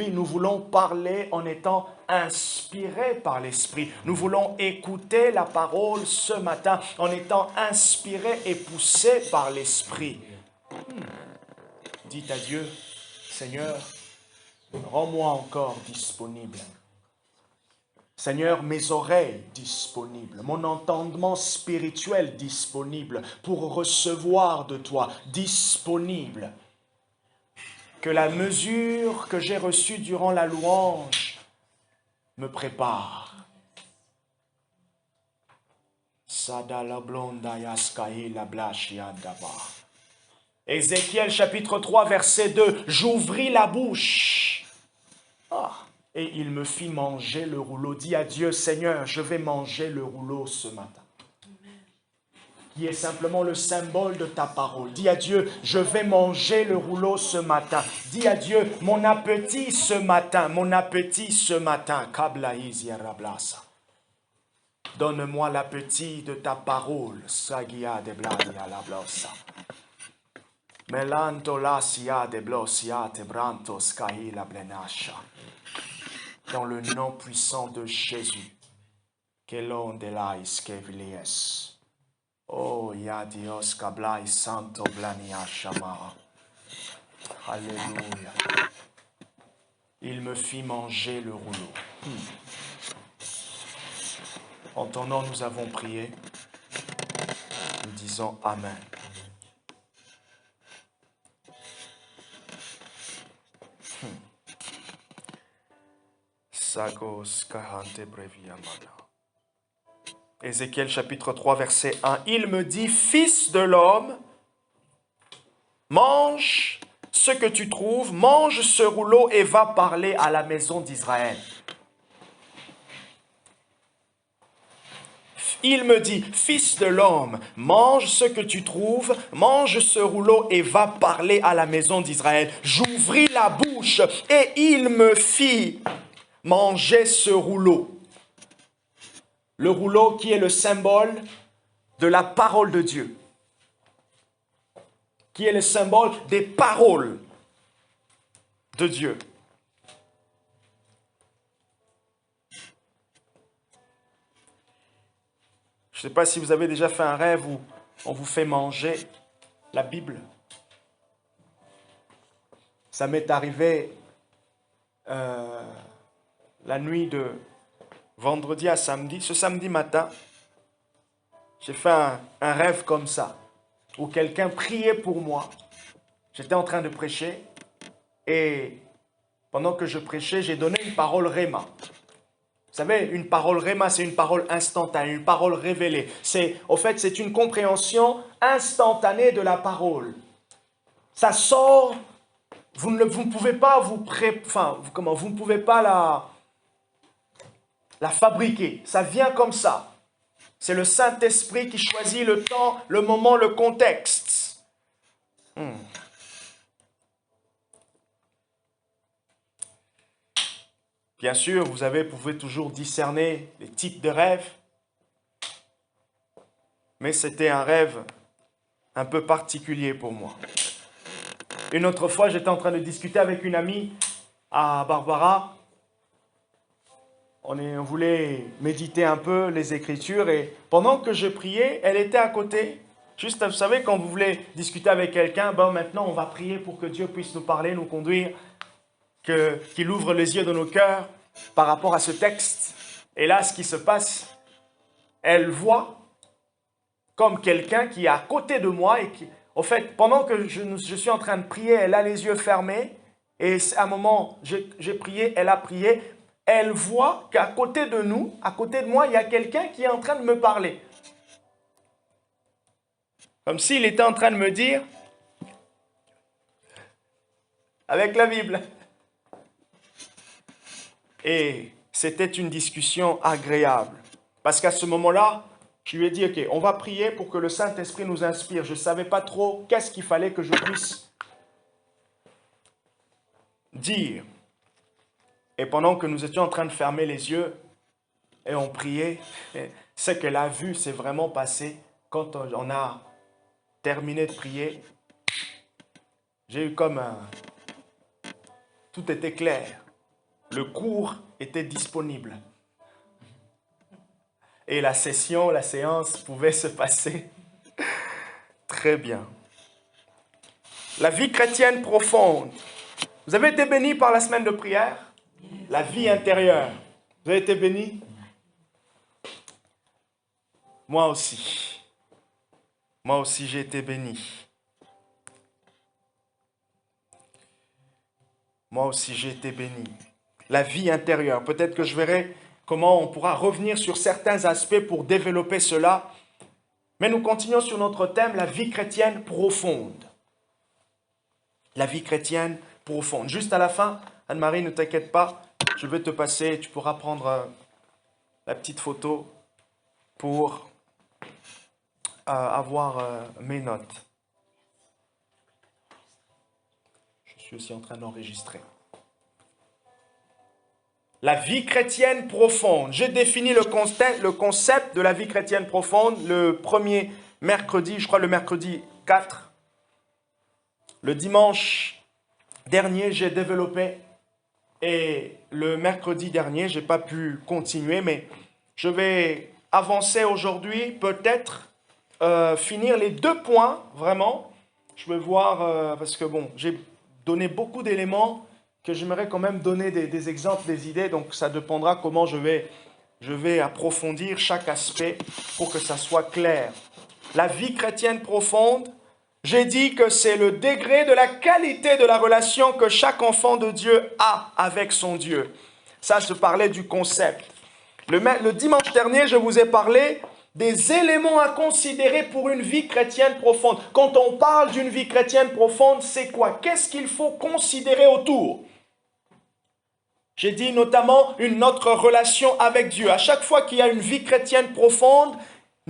Oui, nous voulons parler en étant inspirés par l'Esprit. Nous voulons écouter la parole ce matin en étant inspirés et poussés par l'Esprit. Dites à Dieu, Seigneur, rends-moi encore disponible. Seigneur, mes oreilles disponibles, mon entendement spirituel disponible pour recevoir de toi, disponible. Que la mesure que j'ai reçue durant la louange me prépare. Ézéchiel chapitre 3 verset 2, j'ouvris la bouche. Et il me fit manger le rouleau. Dis à Dieu, Seigneur, je vais manger le rouleau ce matin. Qui est simplement le symbole de ta parole. Dis à Dieu, je vais manger le rouleau ce matin. Dis à Dieu, mon appétit ce matin, mon appétit ce matin. Donne-moi l'appétit de ta parole. Sagia de bladia la blosa. Melanto la sia de blosia te branto skai la blenasha. Dans le nom puissant de Jésus. Kelon de lais kevilies. Oh, ya Dios kablai santo blania shama. Alléluia. Il me fit manger le rouleau. En ton nom, nous avons prié. Nous disons Amen. Sagos kahante breviamana. Ézéchiel chapitre 3 verset 1. Il me dit, fils de l'homme, mange ce que tu trouves, mange ce rouleau et va parler à la maison d'Israël. Il me dit, fils de l'homme, mange ce que tu trouves, mange ce rouleau et va parler à la maison d'Israël. J'ouvris la bouche et il me fit manger ce rouleau. Le rouleau qui est le symbole de la parole de Dieu. Qui est le symbole des paroles de Dieu. Je ne sais pas si vous avez déjà fait un rêve où on vous fait manger la Bible. Ça m'est arrivé la nuit de vendredi à samedi. Ce samedi matin, j'ai fait un rêve comme ça, où quelqu'un priait pour moi. J'étais en train de prêcher et pendant que je prêchais, j'ai donné une parole réma. Vous savez, une parole réma, c'est une parole instantanée, une parole révélée. En fait, c'est une compréhension instantanée de la parole. Ça sort, vous ne pouvez pas vous ne pouvez pas la fabriquer. Ça vient comme ça. C'est le Saint-Esprit qui choisit le temps, le moment, le contexte. Bien sûr, vous pouvez toujours discerner les types de rêves. Mais c'était un rêve un peu particulier pour moi. Une autre fois, j'étais en train de discuter avec une amie à Barbara. On voulait méditer un peu les Écritures et pendant que je priais, elle était à côté. Juste, vous savez, quand vous voulez discuter avec quelqu'un, maintenant on va prier pour que Dieu puisse nous parler, nous conduire, qu'il ouvre les yeux de nos cœurs par rapport à ce texte. Et là, ce qui se passe, elle voit comme quelqu'un qui est à côté de moi et qui, au fait, pendant que je suis en train de prier, elle a les yeux fermés et à un moment, j'ai prié, elle a prié. Elle voit qu'à côté de nous, à côté de moi, il y a quelqu'un qui est en train de me parler. Comme s'il était en train de me dire, avec la Bible. Et c'était une discussion agréable. Parce qu'à ce moment-là, je lui ai dit, ok, on va prier pour que le Saint-Esprit nous inspire. Je ne savais pas trop qu'est-ce qu'il fallait que je puisse dire. Et pendant que nous étions en train de fermer les yeux et on priait, ce qu'elle a vu s'est vraiment passé quand on a terminé de prier. J'ai eu comme tout était clair. le cours était disponible. Et la séance pouvait se passer très bien. La vie chrétienne profonde. Vous avez été bénis par la semaine de prière? La vie intérieure. Vous avez été bénis? Moi aussi. Moi aussi, j'ai été béni. Moi aussi, j'ai été béni. La vie intérieure. Peut-être que je verrai comment on pourra revenir sur certains aspects pour développer cela. Mais nous continuons sur notre thème, la vie chrétienne profonde. La vie chrétienne profonde. Juste à la fin, Anne-Marie, ne t'inquiète pas, je vais te passer, tu pourras prendre la petite photo pour avoir mes notes. Je suis aussi en train d'enregistrer. La vie chrétienne profonde. J'ai défini le concept de la vie chrétienne profonde le premier mercredi, je crois le mercredi 4. Le dimanche dernier, j'ai développé et le mercredi dernier, je n'ai pas pu continuer, mais je vais avancer aujourd'hui, peut-être finir les 2 points, vraiment. Je vais voir, parce que bon, j'ai donné beaucoup d'éléments que j'aimerais quand même donner des exemples, des idées, donc ça dépendra comment je vais approfondir chaque aspect pour que ça soit clair. La vie chrétienne profonde, j'ai dit que c'est le degré de la qualité de la relation que chaque enfant de Dieu a avec son Dieu. Ça, je parlais du concept. Le dimanche dernier, je vous ai parlé des éléments à considérer pour une vie chrétienne profonde. Quand on parle d'une vie chrétienne profonde, c'est quoi? Qu'est-ce qu'il faut considérer autour? J'ai dit notamment notre relation avec Dieu. À chaque fois qu'il y a une vie chrétienne profonde,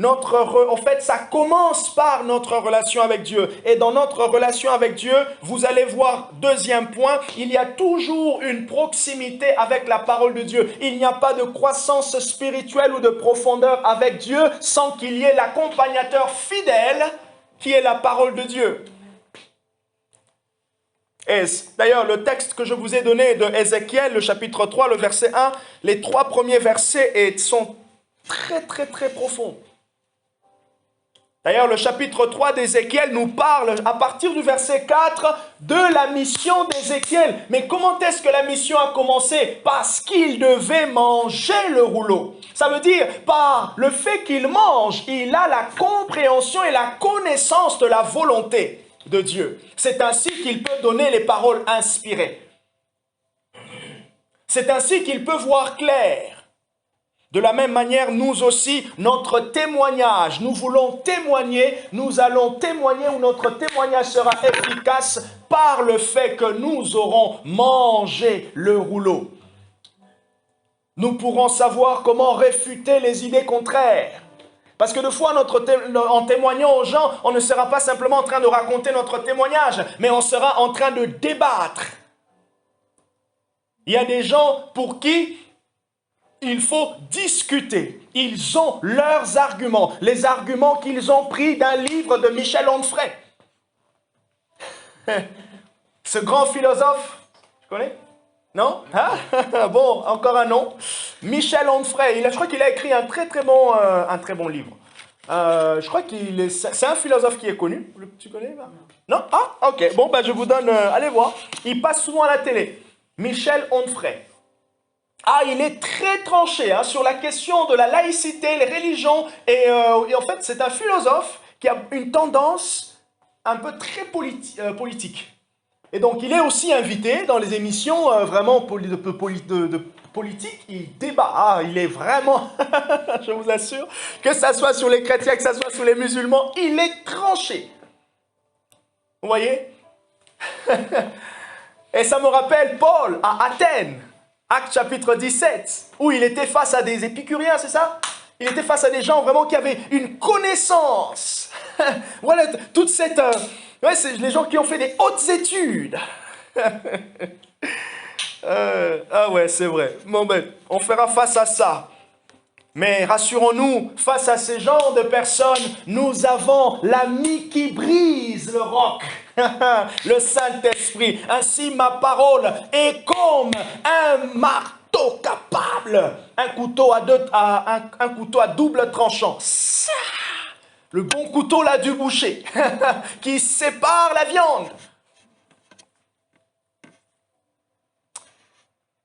en fait, ça commence par notre relation avec Dieu. Et dans notre relation avec Dieu, vous allez voir, deuxième point, il y a toujours une proximité avec la parole de Dieu. Il n'y a pas de croissance spirituelle ou de profondeur avec Dieu sans qu'il y ait l'accompagnateur fidèle qui est la parole de Dieu. D'ailleurs, le texte que je vous ai donné de Ézéchiel, le chapitre 3, le verset 1, les 3 premiers versets sont très, très, très profonds. D'ailleurs, le chapitre 3 d'Ézéchiel nous parle, à partir du verset 4, de la mission d'Ézéchiel. Mais comment est-ce que la mission a commencé? Parce qu'il devait manger le rouleau. Ça veut dire, par le fait qu'il mange, il a la compréhension et la connaissance de la volonté de Dieu. C'est ainsi qu'il peut donner les paroles inspirées. C'est ainsi qu'il peut voir clair. De la même manière, nous aussi, notre témoignage, nous voulons témoigner, nous allons témoigner où notre témoignage sera efficace par le fait que nous aurons mangé le rouleau. Nous pourrons savoir comment réfuter les idées contraires. Parce que de fois, en témoignant aux gens, on ne sera pas simplement en train de raconter notre témoignage, mais on sera en train de débattre. Il y a des gens pour qui il faut discuter. Ils ont leurs arguments, les arguments qu'ils ont pris d'un livre de Michel Onfray. Ce grand philosophe, tu connais? Non? Bon, encore un nom. Michel Onfray. Je crois qu'il a écrit un très bon livre. Je crois c'est un philosophe qui est connu. Tu connais? Non? Ah, ok. Bon, je vous donne... allez voir. Il passe souvent à la télé. Michel Onfray. Ah, il est très tranché sur la question de la laïcité, les religions. Et en fait, c'est un philosophe qui a une tendance un peu très politique. Et donc, il est aussi invité dans les émissions vraiment de politique. Il débat. Ah, il est vraiment, je vous assure, que ça soit sur les chrétiens, que ça soit sur les musulmans, il est tranché. Vous voyez? Et ça me rappelle Paul à Athènes. Actes chapitre 17, où il était face à des épicuriens, c'est ça? Il était face à des gens vraiment qui avaient une connaissance. Voilà, toute cette... c'est les gens qui ont fait des hautes études. Ah ouais, c'est vrai. Bon on fera face à ça. Mais rassurons-nous, face à ces genres de personnes, nous avons l'ami qui brise le roc. Le Saint-Esprit. Ainsi ma parole est comme un marteau capable, un couteau à double tranchant. Ça, le bon couteau là du boucher qui sépare la viande.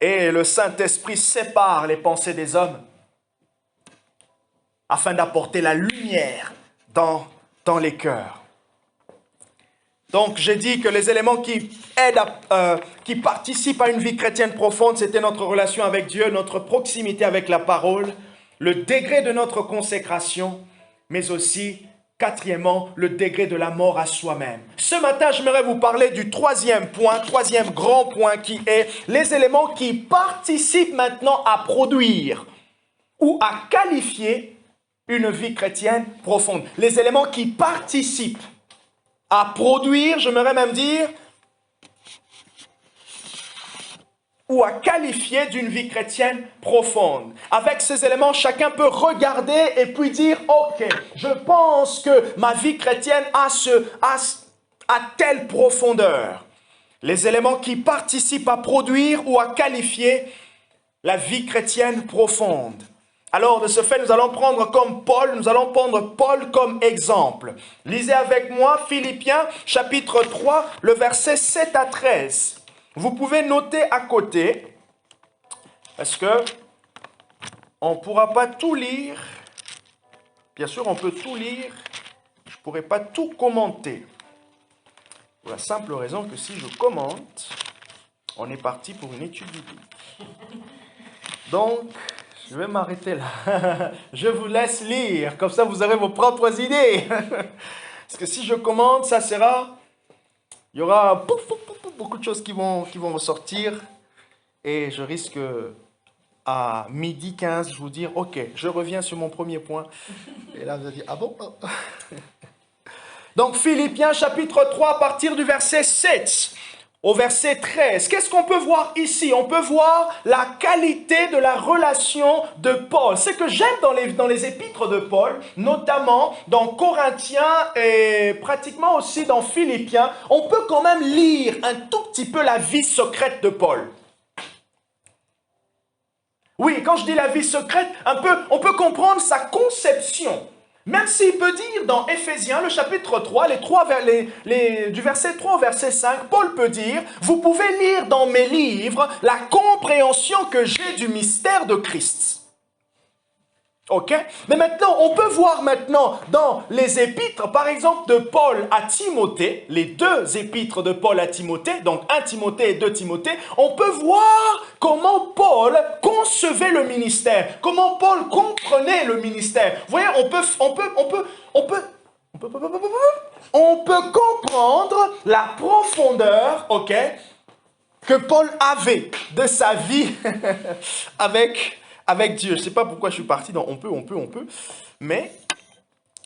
Et le Saint-Esprit sépare les pensées des hommes afin d'apporter la lumière dans les cœurs. Donc, j'ai dit que les éléments qui aident, qui participent à une vie chrétienne profonde, c'était notre relation avec Dieu, notre proximité avec la parole, le degré de notre consécration, mais aussi, quatrièmement, le degré de la mort à soi-même. Ce matin, j'aimerais vous parler du troisième grand point qui est les éléments qui participent maintenant à produire ou à qualifier une vie chrétienne profonde. Les éléments qui participent à produire, j'aimerais même dire, ou à qualifier d'une vie chrétienne profonde. Avec ces éléments, chacun peut regarder et puis dire, ok, je pense que ma vie chrétienne a telle profondeur. Les éléments qui participent à produire ou à qualifier la vie chrétienne profonde. Alors, de ce fait, nous allons prendre Paul comme exemple. Lisez avec moi Philippiens, chapitre 3, le verset 7 à 13. Vous pouvez noter à côté, parce que on ne pourra pas tout lire. Bien sûr, on peut tout lire. Je ne pourrai pas tout commenter. Pour la simple raison que si je commente, on est parti pour une étude biblique. Donc, je vais m'arrêter là. Je vous laisse lire. Comme ça, vous aurez vos propres idées. Parce que si je commente, ça sera... Il y aura beaucoup de choses qui vont ressortir. Et je risque à 12h15, je vous dire, ok, je reviens sur mon premier point. Et là, vous allez dire, ah bon? Donc, Philippiens chapitre 3, à partir du verset 7. Au verset 13, qu'est-ce qu'on peut voir ici? On peut voir la qualité de la relation de Paul. Ce que j'aime dans les épîtres de Paul, notamment dans Corinthiens et pratiquement aussi dans Philippiens, on peut quand même lire un tout petit peu la vie secrète de Paul. Oui, quand je dis la vie secrète, on peut comprendre sa conception. Même s'il peut dire dans Éphésiens, le chapitre 3, du verset 3 au verset 5, Paul peut dire, vous pouvez lire dans mes livres la compréhension que j'ai du mystère de Christ. Ok? Mais maintenant, on peut voir maintenant dans les épîtres, par exemple de Paul à Timothée, les deux épîtres de Paul à Timothée, donc 1 Timothée et 2 Timothée, on peut voir comment Paul concevait le ministère, comment Paul comprenait le ministère. Vous voyez, on peut comprendre la profondeur, ok, que Paul avait de sa vie avec Dieu. Je ne sais pas pourquoi je suis parti dans on peut, mais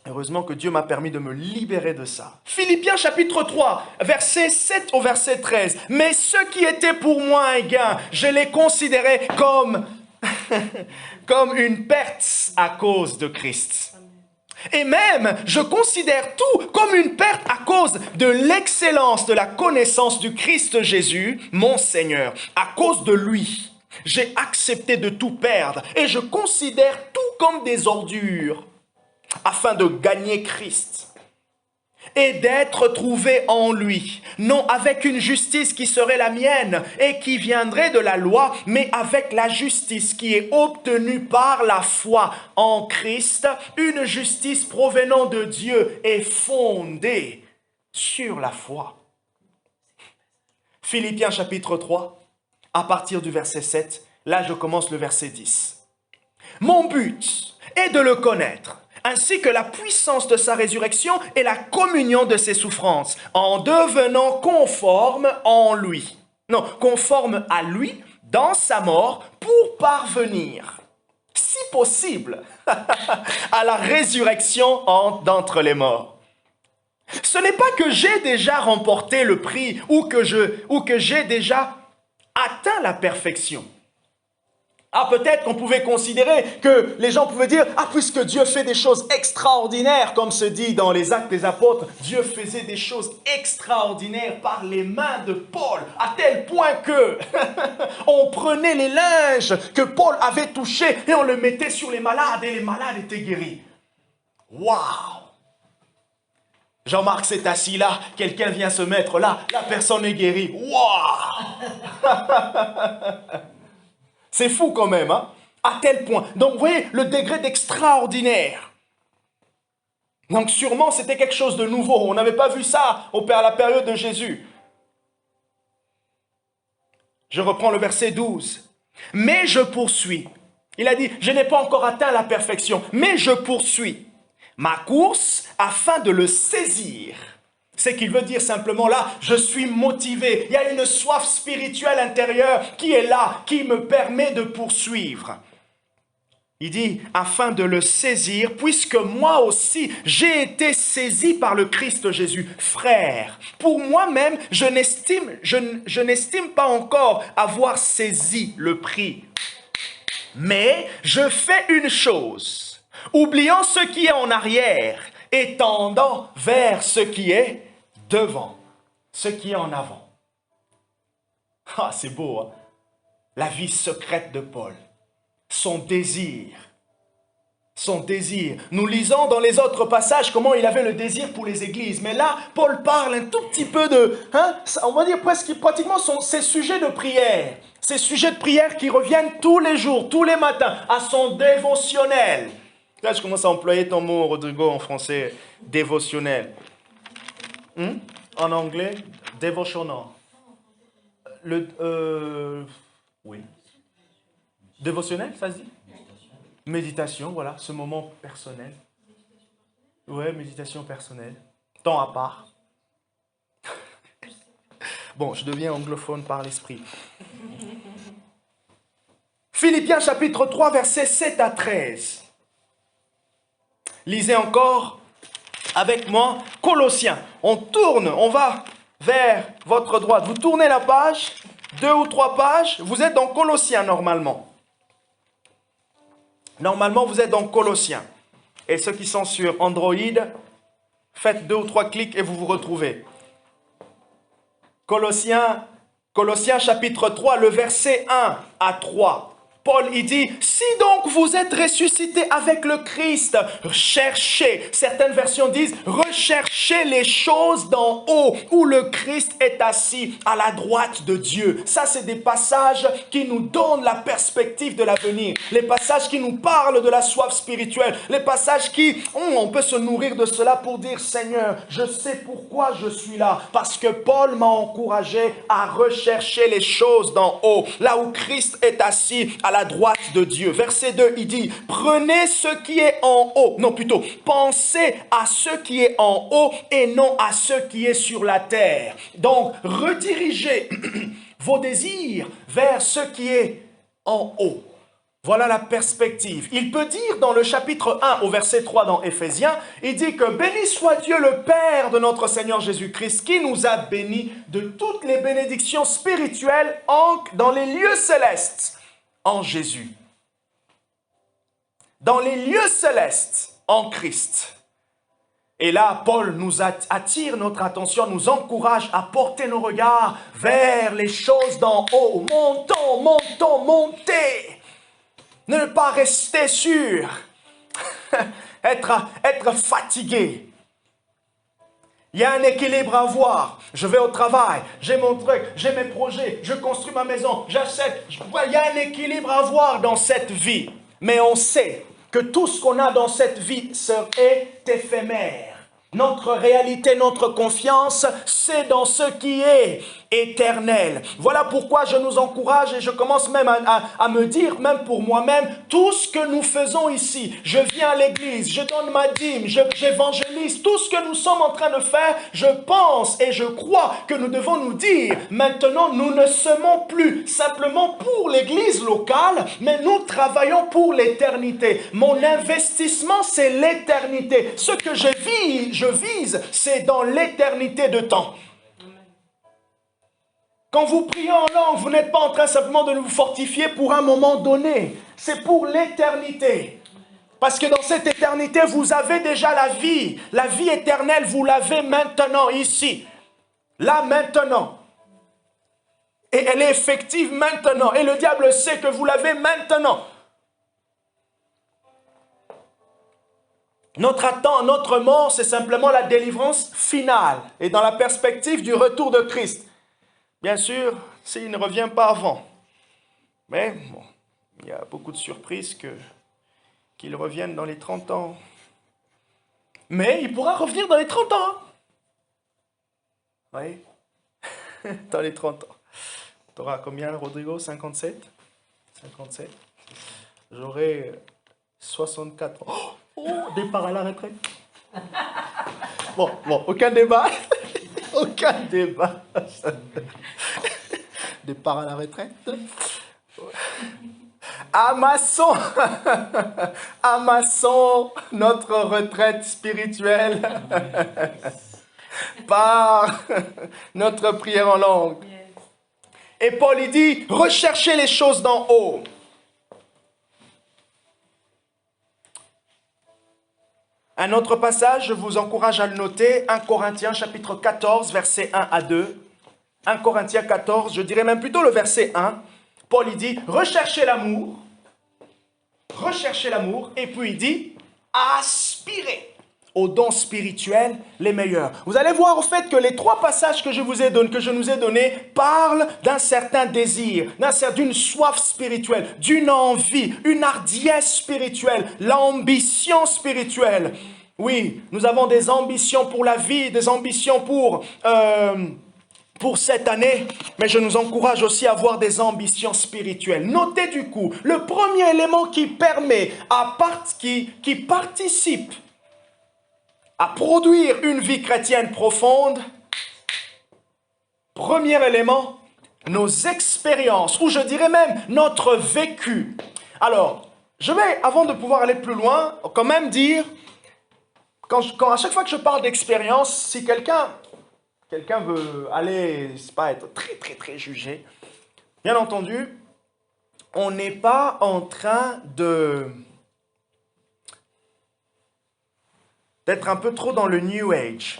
heureusement que Dieu m'a permis de me libérer de ça. Philippiens chapitre 3, verset 7 au verset 13. Mais ce qui était pour moi un gain, je les considérais comme une perte à cause de Christ. Et même, je considère tout comme une perte à cause de l'excellence de la connaissance du Christ Jésus, mon Seigneur, à cause de lui. J'ai accepté de tout perdre et je considère tout comme des ordures afin de gagner Christ et d'être trouvé en lui, non avec une justice qui serait la mienne et qui viendrait de la loi, mais avec la justice qui est obtenue par la foi en Christ, une justice provenant de Dieu et fondée sur la foi. Philippiens chapitre 3. À partir du verset 7, là je commence le verset 10. Mon but est de le connaître, ainsi que la puissance de sa résurrection et la communion de ses souffrances, en devenant conforme à lui dans sa mort pour parvenir, si possible, à la résurrection d'entre les morts. Ce n'est pas que j'ai déjà remporté le prix ou que j'ai déjà atteint la perfection. Ah, peut-être qu'on pouvait considérer que les gens pouvaient dire, ah, puisque Dieu fait des choses extraordinaires, comme se dit dans les Actes des Apôtres, Dieu faisait des choses extraordinaires par les mains de Paul, à tel point que on prenait les linges que Paul avait touchés et on le mettait sur les malades et les malades étaient guéris. Waouh! Jean-Marc s'est assis là, quelqu'un vient se mettre là, la personne est guérie. Waouh! C'est fou quand même, hein? À tel point. Donc, vous voyez, le degré d'extraordinaire. Donc, sûrement, c'était quelque chose de nouveau. On n'avait pas vu ça à la période de Jésus. Je reprends le verset 12. Mais je poursuis. Il a dit, je n'ai pas encore atteint la perfection, mais je poursuis ma course afin de le saisir. C'est qu'il veut dire simplement là, je suis motivé. Il y a une soif spirituelle intérieure qui est là, qui me permet de poursuivre. Il dit, afin de le saisir, puisque moi aussi, j'ai été saisi par le Christ Jésus. Frère, pour moi-même, je n'estime pas encore avoir saisi le prix. Mais je fais une chose, oubliant ce qui est en arrière et tendant vers ce qui est devant, ce qui est en avant. Ah, c'est beau, hein? La vie secrète de Paul. Son désir. Son désir. Nous lisons dans les autres passages comment il avait le désir pour les églises. Mais là, Paul parle un tout petit peu de, on va dire pratiquement ces sujets de prière. Ces sujets de prière qui reviennent tous les jours, tous les matins, à son dévotionnel. Là, je commence à employer ton mot, Rodrigo, en français, dévotionnel. En anglais, devotional. Oui. Dévotionnel, ça se dit? Méditation, voilà, ce moment personnel. Ouais, méditation personnelle. Temps à part. Bon, je deviens anglophone par l'esprit. Philippiens chapitre 3, versets 7 à 13. Lisez encore avec moi Colossiens. On tourne, on va vers votre droite. Vous tournez la page, 2 ou 3 pages, vous êtes dans Colossiens normalement. Normalement, vous êtes dans Colossiens. Et ceux qui sont sur Android, faites 2 ou 3 clics et vous vous retrouvez. Colossiens chapitre 3, le verset 1 à 3. Paul, il dit, si donc vous êtes ressuscité avec le Christ, cherchez, certaines versions disent, recherchez les choses d'en haut, où le Christ est assis à la droite de Dieu. Ça, c'est des passages qui nous donnent la perspective de l'avenir, les passages qui nous parlent de la soif spirituelle, les passages qui, on peut se nourrir de cela pour dire, Seigneur, je sais pourquoi je suis là, parce que Paul m'a encouragé à rechercher les choses d'en haut, là où Christ est assis à la droite de Dieu. Verset 2, il dit, prenez ce qui est en haut. Non, plutôt, pensez à ce qui est en haut et non à ce qui est sur la terre. Donc, redirigez vos désirs vers ce qui est en haut. Voilà la perspective. Il peut dire dans le chapitre 1 au verset 3 dans Éphésiens, il dit que béni soit Dieu le Père de notre Seigneur Jésus-Christ qui nous a bénis de toutes les bénédictions spirituelles dans les lieux célestes. En Jésus. Dans les lieux célestes, en Christ. Et là, Paul nous attire notre attention, nous encourage à porter nos regards vers les choses d'en haut. Montons, montons, montez. Ne pas rester sur, être fatigué. Il y a un équilibre à avoir. Je vais au travail, j'ai mon truc, j'ai mes projets, je construis ma maison, j'achète. Il y a un équilibre à avoir dans cette vie. Mais on sait que tout ce qu'on a dans cette vie est éphémère. Notre réalité, notre confiance, c'est dans ce qui est éternel. Voilà pourquoi je nous encourage et je commence même à me dire, même pour moi-même, tout ce que nous faisons ici, je viens à l'église, je donne ma dîme, j'évangélise, tout ce que nous sommes en train de faire, je pense et je crois que nous devons nous dire, maintenant nous ne semons plus simplement pour l'église locale, mais nous travaillons pour l'éternité. Mon investissement, c'est l'éternité. Ce que je vise, c'est dans l'éternité de temps. Quand vous priez en langue, vous n'êtes pas en train simplement de vous fortifier pour un moment donné. C'est pour l'éternité. Parce que dans cette éternité, vous avez déjà la vie. La vie éternelle, vous l'avez maintenant, ici. Là, maintenant. Et elle est effective maintenant. Et le diable sait que vous l'avez maintenant. Notre attente, notre mort, c'est simplement la délivrance finale. Et dans la perspective du retour de Christ. Bien sûr, s'il ne revient pas avant. Mais bon, il y a beaucoup de surprises qu'il revienne dans les 30 ans. Mais il pourra revenir dans les 30 ans. Oui, dans les 30 ans. Tu auras combien, Rodrigo? 57? 57. J'aurai 64 ans. Oh, départ à la retraite. Bon, aucun débat. Aucun débat. Départ à la retraite. Amassons notre retraite spirituelle par notre prière en langue. Et Paul, il dit, recherchez les choses d'en haut. Un autre passage, je vous encourage à le noter, 1 Corinthiens chapitre 14, versets 1 à 2. 1 Corinthiens 14, je dirais même plutôt le verset 1. Paul, il dit, recherchez l'amour, et puis il dit, aspirez aux dons spirituels les meilleurs. Vous allez voir au fait que les trois passages que je nous ai donnés parlent d'un certain désir, d'une soif spirituelle, d'une envie, une hardiesse spirituelle, l'ambition spirituelle. Oui, nous avons des ambitions pour la vie, des ambitions pour cette année, mais je nous encourage aussi à avoir des ambitions spirituelles. Notez du coup, le premier élément qui permet, qui participe à produire une vie chrétienne profonde, premier élément, nos expériences, ou je dirais même notre vécu. Alors, je vais, avant de pouvoir aller plus loin, quand même dire, à chaque fois que je parle d'expérience, si quelqu'un veut aller, c'est pas être très jugé, bien entendu, on n'est pas en train d'être un peu trop dans le New Age.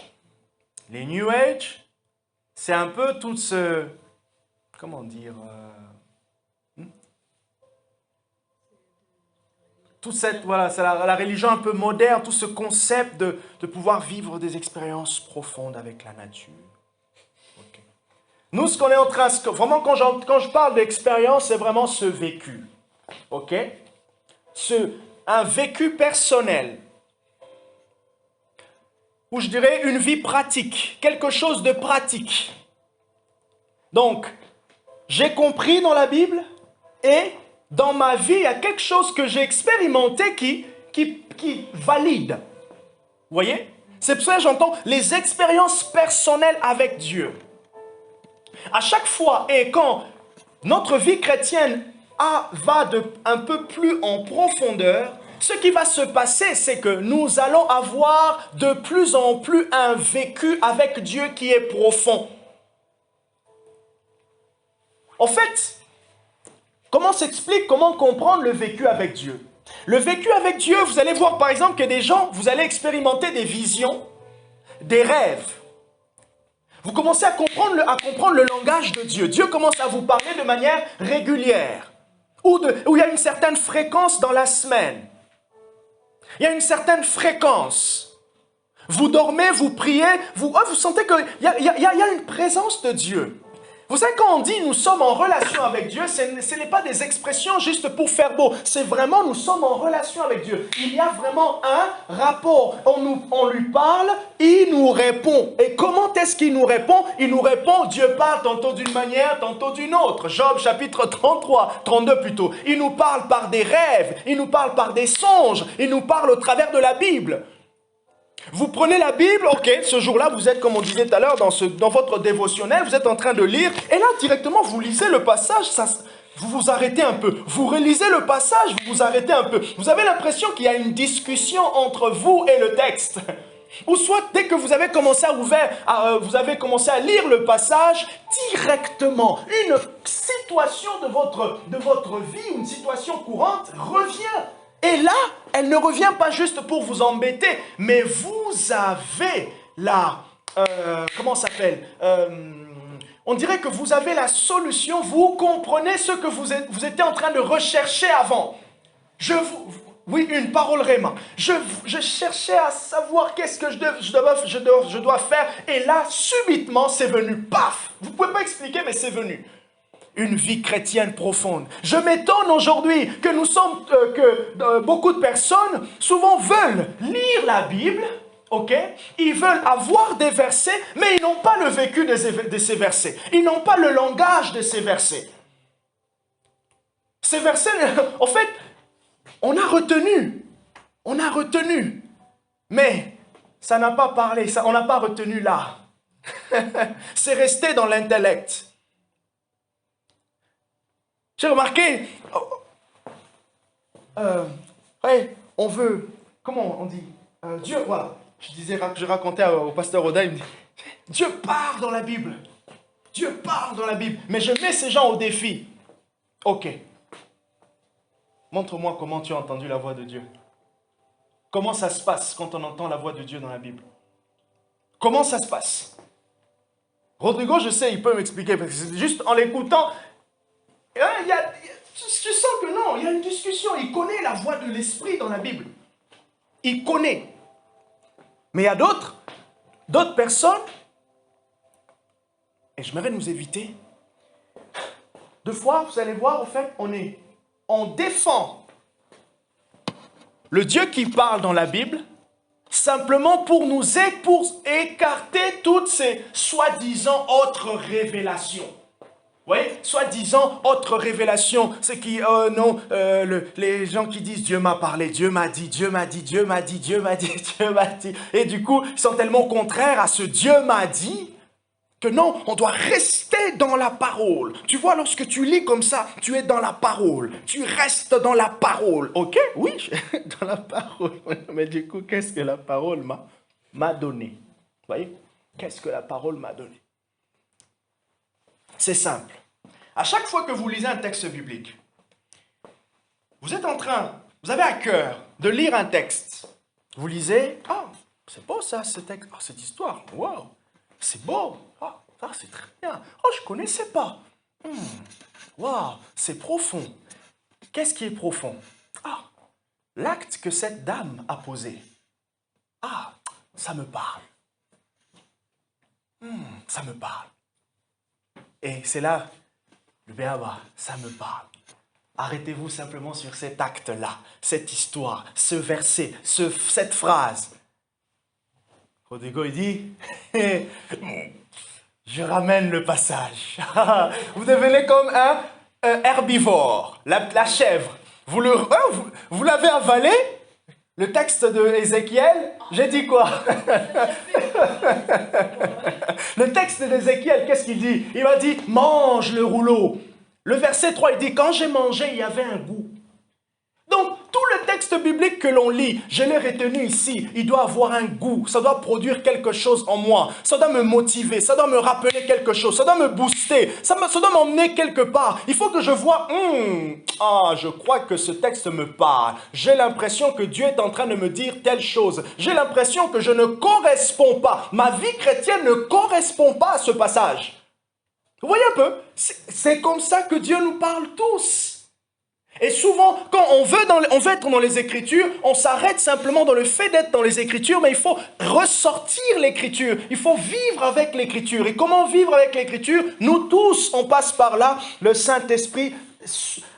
Les New Age, c'est un peu tout ce... Comment dire toute cette, voilà, c'est la religion un peu moderne, tout ce concept de pouvoir vivre des expériences profondes avec la nature. Okay. Nous, ce qu'on est en train... Vraiment, quand je parle d'expérience, c'est vraiment ce vécu. Ok? Un vécu personnel. Ou je dirais une vie pratique, quelque chose de pratique. Donc, j'ai compris dans la Bible et dans ma vie, il y a quelque chose que j'ai expérimenté qui valide. Vous voyez? C'est pour ça que j'entends les expériences personnelles avec Dieu. À chaque fois et quand notre vie chrétienne va un peu plus en profondeur, ce qui va se passer, c'est que nous allons avoir de plus en plus un vécu avec Dieu qui est profond. En fait, comment comprendre le vécu avec Dieu? Le vécu avec Dieu, vous allez voir par exemple que des gens, vous allez expérimenter des visions, des rêves. Vous commencez à comprendre le langage de Dieu. Dieu commence à vous parler de manière régulière. Où il y a une certaine fréquence dans la semaine. Il y a une certaine fréquence. Vous dormez, vous priez, vous sentez qu'il y a une présence de Dieu. Vous savez, quand on dit nous sommes en relation avec Dieu, ce n'est pas des expressions juste pour faire beau. C'est vraiment nous sommes en relation avec Dieu. Il y a vraiment un rapport. On lui parle, il nous répond. Et comment est-ce qu'il nous répond? Il nous répond, Dieu parle tantôt d'une manière, tantôt d'une autre. Job chapitre 32 plutôt. Il nous parle par des rêves, il nous parle par des songes, il nous parle au travers de la Bible. Vous prenez la Bible, ok, ce jour-là, vous êtes, comme on disait tout à l'heure, dans votre dévotionnel, vous êtes en train de lire, et là, directement, vous lisez le passage, vous vous arrêtez un peu. Vous relisez le passage, vous vous arrêtez un peu. Vous avez l'impression qu'il y a une discussion entre vous et le texte. Ou soit dès que vous avez commencé vous avez commencé à lire le passage, directement, une situation de votre vie, une situation courante revient. Et là, elle ne revient pas juste pour vous embêter, mais vous avez comment ça s'appelle on dirait que vous avez la solution, vous comprenez ce que vous étiez en train de rechercher avant. Oui, une parole réma. Je cherchais à savoir qu'est-ce que je dois faire. Et là, subitement, c'est venu. Paf! Vous ne pouvez pas expliquer, mais c'est venu. Une vie chrétienne profonde. Je m'étonne aujourd'hui que beaucoup de personnes, souvent, veulent lire la Bible. Ok, ils veulent avoir des versets, mais ils n'ont pas le vécu de ces versets. Ils n'ont pas le langage de ces versets. Ces versets, en fait, on a retenu, mais ça n'a pas parlé, on n'a pas retenu là. C'est resté dans l'intellect. J'ai remarqué, on veut, comment on dit, Dieu, voilà. Je racontais au pasteur Oda, il me dit, Dieu parle dans la Bible. Dieu parle dans la Bible. Mais je mets ces gens au défi. Ok. Montre-moi comment tu as entendu la voix de Dieu. Comment ça se passe quand on entend la voix de Dieu dans la Bible? Comment ça se passe? Rodrigo, je sais, il peut m'expliquer, parce que c'est juste en l'écoutant, je sens que non, il y a une discussion. Il connaît la voix de l'Esprit dans la Bible. Il connaît. Mais il y a d'autres personnes, et j'aimerais nous éviter. Deux fois, vous allez voir, en fait, on défend le Dieu qui parle dans la Bible, simplement pour écarter toutes ces soi-disant autres révélations. Vous voyez, soi-disant autre révélation, c'est qui, les gens qui disent Dieu m'a parlé, Dieu m'a dit, Dieu m'a dit, Dieu m'a dit, Dieu m'a dit, Dieu m'a dit. Et du coup, ils sont tellement contraires à ce Dieu m'a dit que non, on doit rester dans la parole. Tu vois, lorsque tu lis comme ça, tu es dans la parole. Tu restes dans la parole. Ok? Oui, dans la parole. Mais du coup, qu'est-ce que la parole m'a donné? Vous voyez? Qu'est-ce que la parole m'a donné? C'est simple. À chaque fois que vous lisez un texte biblique, vous avez à cœur de lire un texte. Vous lisez, c'est beau ça, ce texte, cette histoire, waouh, c'est beau, c'est très bien, je ne connaissais pas, waouh, c'est profond. Qu'est-ce qui est profond? L'acte que cette dame a posé, ça me parle, ça me parle. Et c'est là, le béaba, ça me parle. Arrêtez-vous simplement sur cet acte-là, cette histoire, ce verset, cette phrase. Rodrigo, il dit, je ramène le passage. Vous devenez comme un herbivore, la chèvre. Vous l'avez avalé? Le texte de Ézéchiel, j'ai dit quoi? Le texte d'Ézéchiel, qu'est-ce qu'il dit? Il m'a dit, mange le rouleau. Le verset 3, il dit, quand j'ai mangé, il y avait un goût. Donc, tout le texte biblique que l'on lit, je l'ai retenu ici, il doit avoir un goût, ça doit produire quelque chose en moi, ça doit me motiver, ça doit me rappeler quelque chose, ça doit me booster, ça doit m'emmener quelque part. Il faut que je vois, je crois que ce texte me parle. J'ai l'impression que Dieu est en train de me dire telle chose. J'ai l'impression que je ne corresponds pas. Ma vie chrétienne ne correspond pas à ce passage. Vous voyez un peu? C'est comme ça que Dieu nous parle tous. Et souvent, quand on veut être dans les Écritures, on s'arrête simplement dans le fait d'être dans les Écritures, mais il faut ressortir l'Écriture. Il faut vivre avec l'Écriture. Et comment vivre avec l'Écriture? Nous tous, on passe par là. Le Saint-Esprit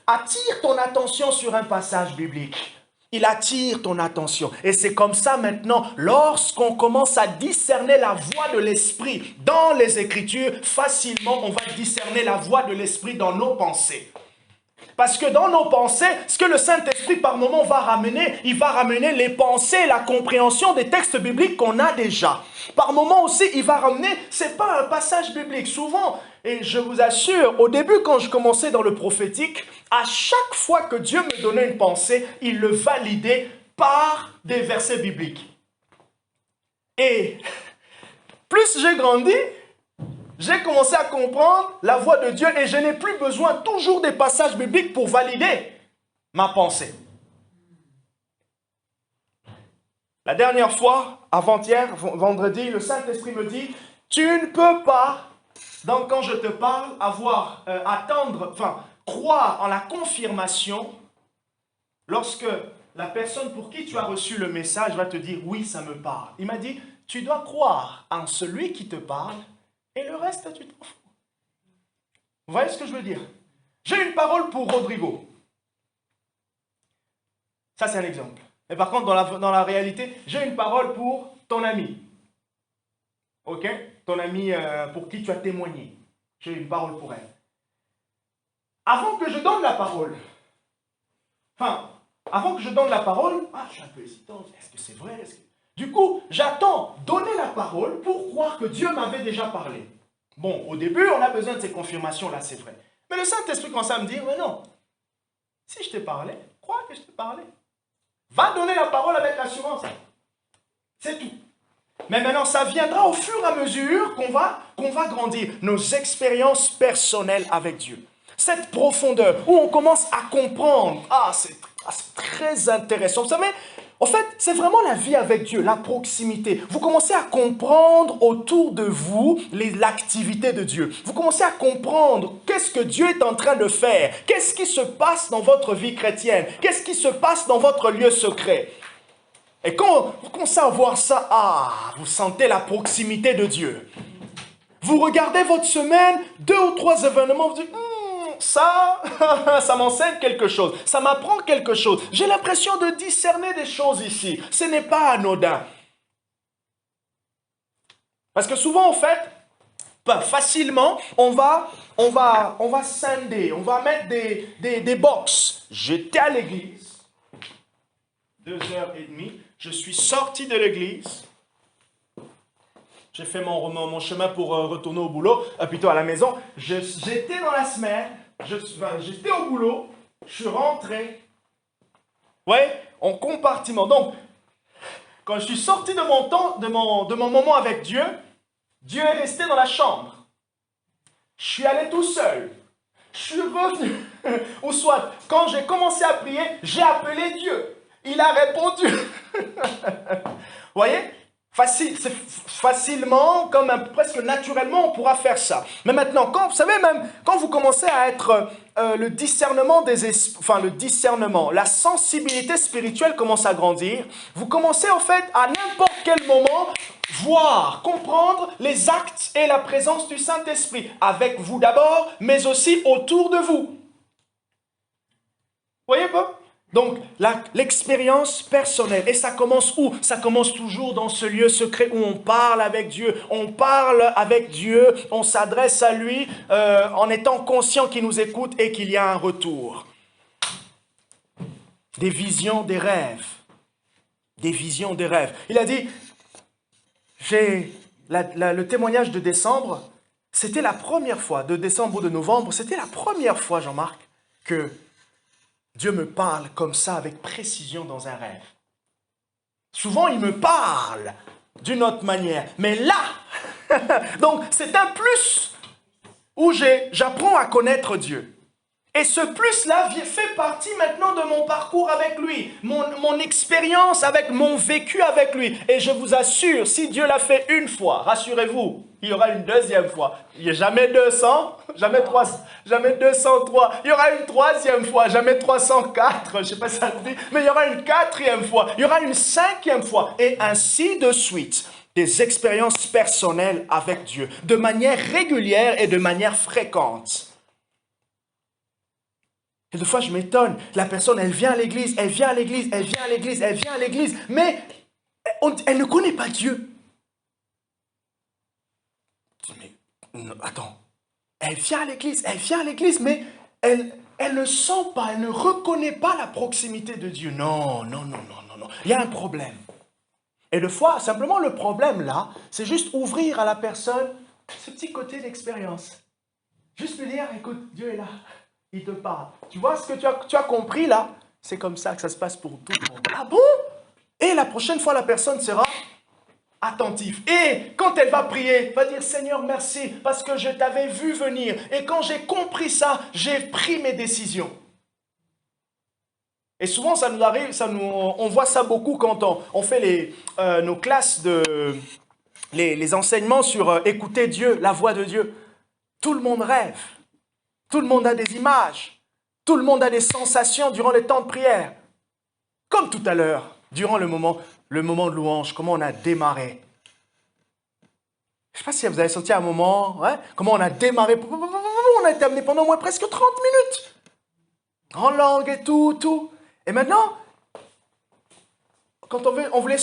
attire ton attention sur un passage biblique. Il attire ton attention. Et c'est comme ça maintenant, lorsqu'on commence à discerner la voix de l'Esprit dans les Écritures, facilement, on va discerner la voix de l'Esprit dans nos pensées. Parce que dans nos pensées, ce que le Saint-Esprit par moment va ramener, il va ramener les pensées, la compréhension des textes bibliques qu'on a déjà. Par moment aussi, il va ramener, c'est pas un passage biblique. Souvent, et je vous assure, au début quand je commençais dans le prophétique, à chaque fois que Dieu me donnait une pensée, il le validait par des versets bibliques. Et plus j'ai grandi, j'ai commencé à comprendre la voix de Dieu et je n'ai plus besoin toujours des passages bibliques pour valider ma pensée. La dernière fois, avant-hier, vendredi, le Saint-Esprit me dit, tu ne peux pas, donc quand je te parle, croire en la confirmation lorsque la personne pour qui tu as reçu le message va te dire, oui, ça me parle. Il m'a dit, tu dois croire en celui qui te parle et le reste, tu t'en fous. Vous voyez ce que je veux dire? J'ai une parole pour Rodrigo. Ça, c'est un exemple. Mais par contre, dans la réalité, j'ai une parole pour ton ami. Ok? Ton ami pour qui tu as témoigné. J'ai une parole pour elle. Avant que je donne la parole, je suis un peu hésitant. Est-ce que c'est vrai? Du coup, j'attends donner la parole pour croire que Dieu m'avait déjà parlé. Bon, au début, on a besoin de ces confirmations-là, c'est vrai. Mais le Saint-Esprit commence à me dire, mais non, si je t'ai parlé, crois que je t'ai parlé. Va donner la parole avec l'assurance. C'est tout. Mais maintenant, ça viendra au fur et à mesure qu'on va grandir. Nos expériences personnelles avec Dieu. Cette profondeur où on commence à comprendre. C'est très intéressant. Vous savez, en fait, c'est vraiment la vie avec Dieu, la proximité. Vous commencez à comprendre autour de vous l'activité de Dieu. Vous commencez à comprendre qu'est-ce que Dieu est en train de faire. Qu'est-ce qui se passe dans votre vie chrétienne. Qu'est-ce qui se passe dans votre lieu secret. Et quand vous commencez à voir ça, vous sentez la proximité de Dieu. Vous regardez votre semaine, 2 ou 3 événements, vous dites, ça m'enseigne quelque chose, ça m'apprend quelque chose. J'ai l'impression de discerner des choses ici. Ce n'est pas anodin. Parce que souvent, en fait, facilement, on va scinder, on va mettre des box. J'étais à l'église, 2h30, je suis sorti de l'église, j'ai fait mon chemin pour retourner au boulot, plutôt à la maison. J'étais dans la semaine, j'étais au boulot, je suis rentré. Vous voyez, en compartiment. Donc, quand je suis sorti de mon temps, de mon moment avec Dieu, Dieu est resté dans la chambre. Je suis allé tout seul. Je suis revenu. Ou soit, quand j'ai commencé à prier, j'ai appelé Dieu. Il a répondu. Vous voyez? Facilement, presque naturellement, on pourra faire ça. Mais maintenant, vous savez, même quand vous commencez à être le discernement la sensibilité spirituelle commence à grandir, vous commencez en fait à n'importe quel moment voir, comprendre les actes et la présence du Saint-Esprit, avec vous d'abord, mais aussi autour de vous. Vous voyez pas? Donc, l'expérience personnelle. Et ça commence où? Ça commence toujours dans ce lieu secret où on parle avec Dieu. On parle avec Dieu, on s'adresse à lui en étant conscient qu'il nous écoute et qu'il y a un retour. Des visions, des rêves. Des visions, des rêves. Il a dit, le témoignage de décembre, c'était la première fois, de décembre ou de novembre, c'était la première fois, Jean-Marc, que Dieu me parle comme ça, avec précision dans un rêve. Souvent, il me parle d'une autre manière. Mais là, donc c'est un plus où j'apprends à connaître Dieu. Et ce plus-là fait partie maintenant de mon parcours avec lui, mon expérience avec, mon vécu avec lui. Et je vous assure, si Dieu l'a fait une fois, rassurez-vous, il y aura une deuxième fois. Il n'y a jamais 200, jamais 300, jamais 203. Il y aura une troisième fois, jamais 304, je ne sais pas si ça te dit, mais il y aura une quatrième fois, il y aura une cinquième fois, et ainsi de suite. Des expériences personnelles avec Dieu, de manière régulière et de manière fréquente. Et des fois, je m'étonne. La personne, elle vient à l'église, elle vient à l'église, elle vient à l'église, elle vient à l'église, mais elle ne connaît pas Dieu. Mais non, attends. Elle vient à l'église, mais elle ne sent pas, elle ne reconnaît pas la proximité de Dieu. Non. Il y a un problème. Et des fois, simplement, le problème là, c'est juste ouvrir à la personne ce petit côté d'expérience. Juste lui dire, écoute, Dieu est là. Il te parle. Tu vois ce que tu as compris là? C'est comme ça que ça se passe pour tout le monde. Ah bon? Et la prochaine fois, la personne sera attentif. Et quand elle va prier, va dire Seigneur merci parce que je t'avais vu venir. Et quand j'ai compris ça, j'ai pris mes décisions. Et souvent ça nous arrive, on voit ça beaucoup quand on fait nos classes les enseignements sur écouter Dieu, la voix de Dieu. Tout le monde rêve. Tout le monde a des images. Tout le monde a des sensations durant les temps de prière. Comme tout à l'heure, durant le moment de louange, comment on a démarré. Je ne sais pas si vous avez senti un moment, comment on a démarré. On a été amené pendant au moins presque 30 minutes. En langue et tout. Et maintenant, quand on voulait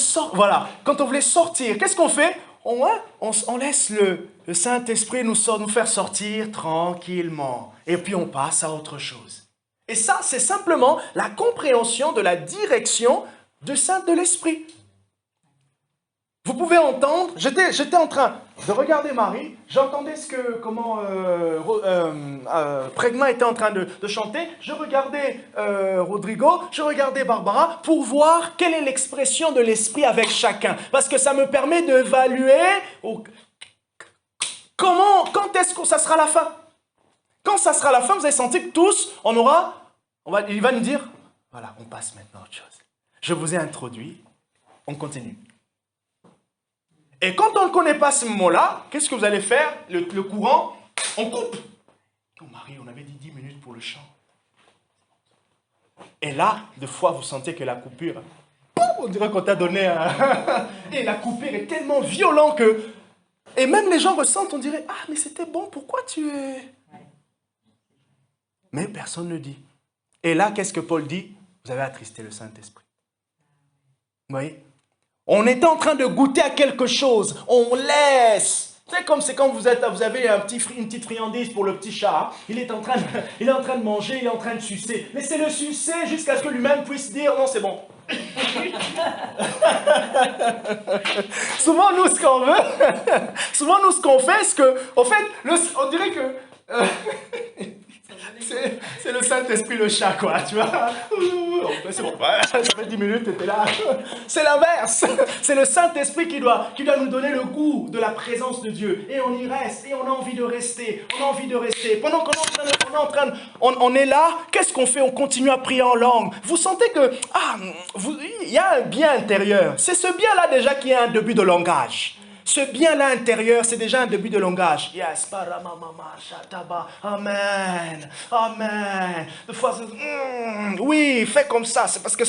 sortir, qu'est-ce qu'on fait? On laisse le Saint-Esprit nous faire sortir tranquillement. Et puis on passe à autre chose. Et ça, c'est simplement la compréhension de la direction de l'Esprit. Vous pouvez entendre, j'étais en train de regarder Marie, j'entendais comment Pregma était en train de chanter, je regardais Rodrigo, je regardais Barbara pour voir quelle est l'expression de l'Esprit avec chacun. Parce que ça me permet d'évaluer quand est-ce que ça sera la fin. Quand ça sera la fin, vous avez senti que tous, il va nous dire, voilà, on passe maintenant à autre chose. Je vous ai introduit, on continue. Et quand on ne connaît pas ce mot-là, qu'est-ce que vous allez faire? Le courant, on coupe. Oh Marie, on avait dit 10 minutes pour le chant. Et là, des fois, vous sentez que la coupure, on dirait qu'on t'a donné un... Et la coupure est tellement violente que... Et même les gens ressentent, on dirait, ah, mais c'était bon, pourquoi tu es... Mais personne ne dit. Et là, qu'est-ce que Paul dit? Vous avez attristé le Saint-Esprit. Vous voyez? On est en train de goûter à quelque chose. On laisse. C'est quand vous avez une petite friandise pour le petit chat. Il est en train de manger, il est en train de sucer. Laissez-le sucer jusqu'à ce que lui-même puisse dire non, c'est bon. Souvent, nous, ce qu'on veut, ce qu'on fait, c'est que, en fait, on dirait que... C'est le Saint-Esprit, le chat, quoi, tu vois. C'est bon, ça fait 10 minutes, t'étais là. C'est l'inverse. C'est le Saint-Esprit qui doit nous donner le goût de la présence de Dieu. Et on y reste, et on a envie de rester. Pendant qu'on est là, qu'est-ce qu'on fait? On continue à prier en langue. Vous sentez que, il y a un bien intérieur. C'est ce bien-là déjà qui est un début de langage. Ce bien-là intérieur, c'est déjà un début de langage. Yes, amen, amen. Des fois, oui, fais comme ça. C'est parce que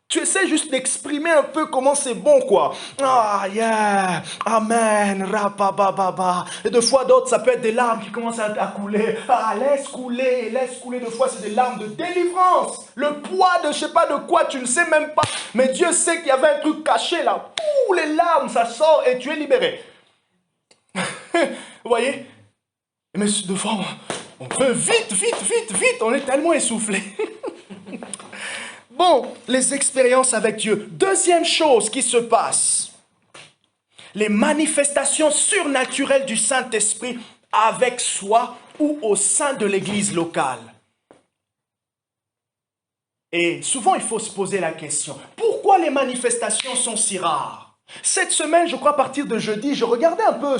tu essaies juste d'exprimer un peu comment c'est bon, quoi. Ah, yeah, amen, rapababa. Et de fois d'autres, ça peut être des larmes qui commencent à couler. Ah, laisse couler. De fois, c'est des larmes de délivrance. Le poids de je sais pas de quoi, tu ne sais même pas. Mais Dieu sait qu'il y avait un truc caché là. Ouh, les larmes, ça sort et tu es libéré. Vous voyez? Mais de fois, on peut vite. On est tellement essoufflé. Bon, les expériences avec Dieu. Deuxième chose qui se passe. Les manifestations surnaturelles du Saint-Esprit avec soi ou au sein de l'église locale. Et souvent, il faut se poser la question. Pourquoi les manifestations sont si rares? Cette semaine, je crois, à partir de jeudi, je regardais un peu,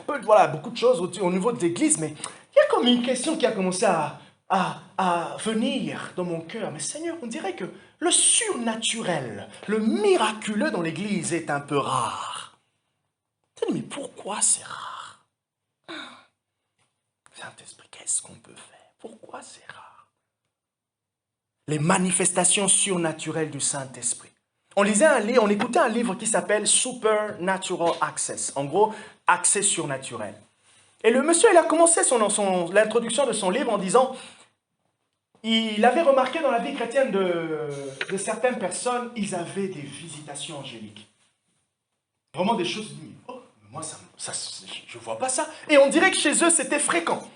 beaucoup de choses au niveau de l'église, mais il y a comme une question qui a commencé à venir dans mon cœur. Mais Seigneur, on dirait que le surnaturel, le miraculeux dans l'église est un peu rare. Mais pourquoi c'est rare? Saint-Esprit, qu'est-ce qu'on peut faire? Pourquoi c'est rare? Les manifestations surnaturelles du Saint-Esprit. On écoutait un livre qui s'appelle Supernatural Access. En gros, accès surnaturel. Et le monsieur, il a commencé l'introduction de son livre en disant, il avait remarqué dans la vie chrétienne de certaines personnes, ils avaient des visitations angéliques. Vraiment des choses, oh, moi, je ne vois pas ça. Et on dirait que chez eux, c'était fréquent.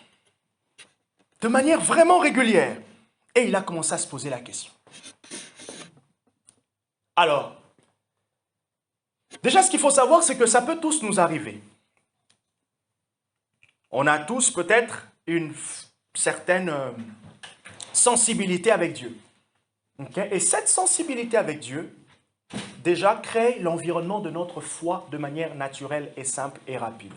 De manière vraiment régulière. Et il a commencé à se poser la question. Alors, déjà, ce qu'il faut savoir, c'est que ça peut tous nous arriver. On a tous peut-être une certaine sensibilité avec Dieu. Okay? Et cette sensibilité avec Dieu déjà, crée l'environnement de notre foi de manière naturelle et simple et rapide.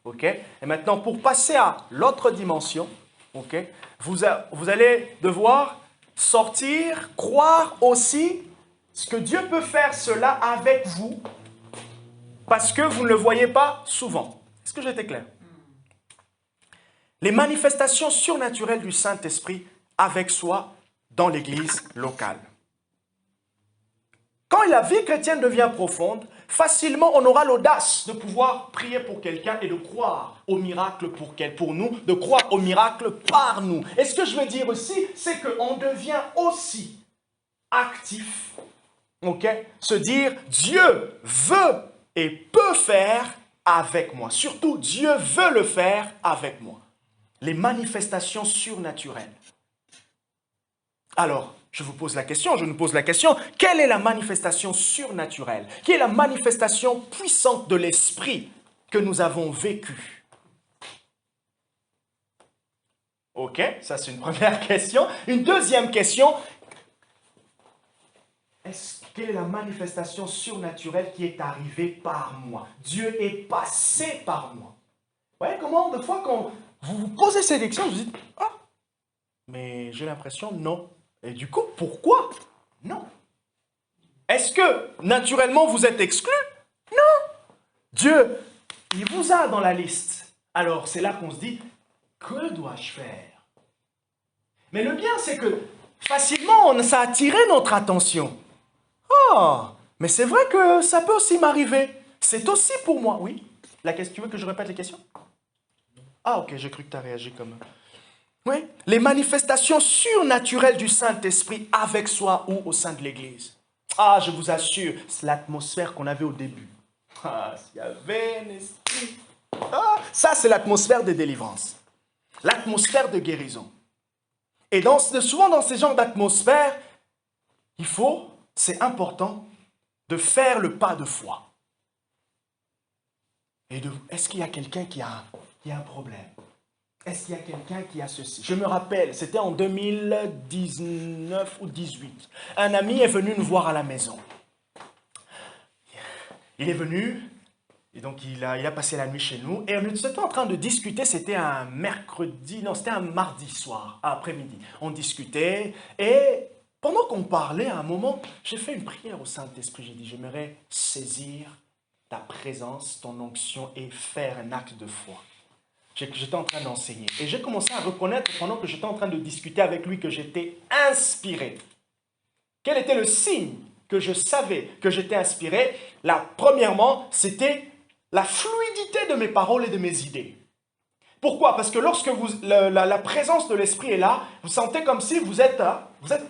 Ok? Et maintenant, pour passer à l'autre dimension, ok, vous allez devoir sortir, croire aussi ce que Dieu peut faire cela avec vous, parce que vous ne le voyez pas souvent. Est-ce que j'étais clair? Les manifestations surnaturelles du Saint-Esprit avec soi dans l'Église locale. Quand la vie chrétienne devient profonde, facilement on aura l'audace de pouvoir prier pour quelqu'un et de croire au miracle pour nous, de croire au miracle par nous. Et ce que je veux dire aussi, c'est qu'on devient aussi actif, ok? Se dire, Dieu veut et peut faire avec moi. Surtout, Dieu veut le faire avec moi. Les manifestations surnaturelles. Alors, je vous pose la question, je nous pose la question, quelle est la manifestation surnaturelle? Quelle est la manifestation puissante de l'esprit que nous avons vécue? Ok, ça c'est une première question. Une deuxième question, quelle est la manifestation surnaturelle qui est arrivée par moi? Dieu est passé par moi. Vous voyez comment, des fois, quand vous vous posez ces questions, vous dites, ah, mais j'ai l'impression, non. Et du coup, pourquoi? Non. Est-ce que, naturellement, vous êtes exclu? Non. Dieu, il vous a dans la liste. Alors, c'est là qu'on se dit, que dois-je faire? Mais le bien, c'est que, facilement, ça a attiré notre attention. Ah, mais c'est vrai que ça peut aussi m'arriver. C'est aussi pour moi, oui. Tu veux que je répète les questions? Ah, ok, j'ai cru que tu as réagi comme... Oui, les manifestations surnaturelles du Saint-Esprit avec soi ou au sein de l'Église. Ah, je vous assure, c'est l'atmosphère qu'on avait au début. Ah, s'il y avait un esprit. Ah, ça, c'est l'atmosphère de délivrance. L'atmosphère de guérison. Et souvent dans ces genres d'atmosphère, c'est important de faire le pas de foi. Est-ce qu'il y a quelqu'un qui a un problème? Est-ce qu'il y a quelqu'un qui a ceci? Je me rappelle, c'était en 2019 ou 2018. Un ami est venu nous voir à la maison. Il est venu, et donc il a passé la nuit chez nous. Et nous étions en train de discuter, c'était un mardi soir, après-midi. On discutait, et pendant qu'on parlait, à un moment, j'ai fait une prière au Saint-Esprit. J'ai dit, j'aimerais saisir ta présence, ton onction, et faire un acte de foi. J'étais en train d'enseigner. Et j'ai commencé à reconnaître, pendant que j'étais en train de discuter avec lui, que j'étais inspiré. Quel était le signe que je savais que j'étais inspiré? Premièrement, c'était la fluidité de mes paroles et de mes idées. Pourquoi? Parce que lorsque la présence de l'esprit est là, vous sentez comme si vous êtes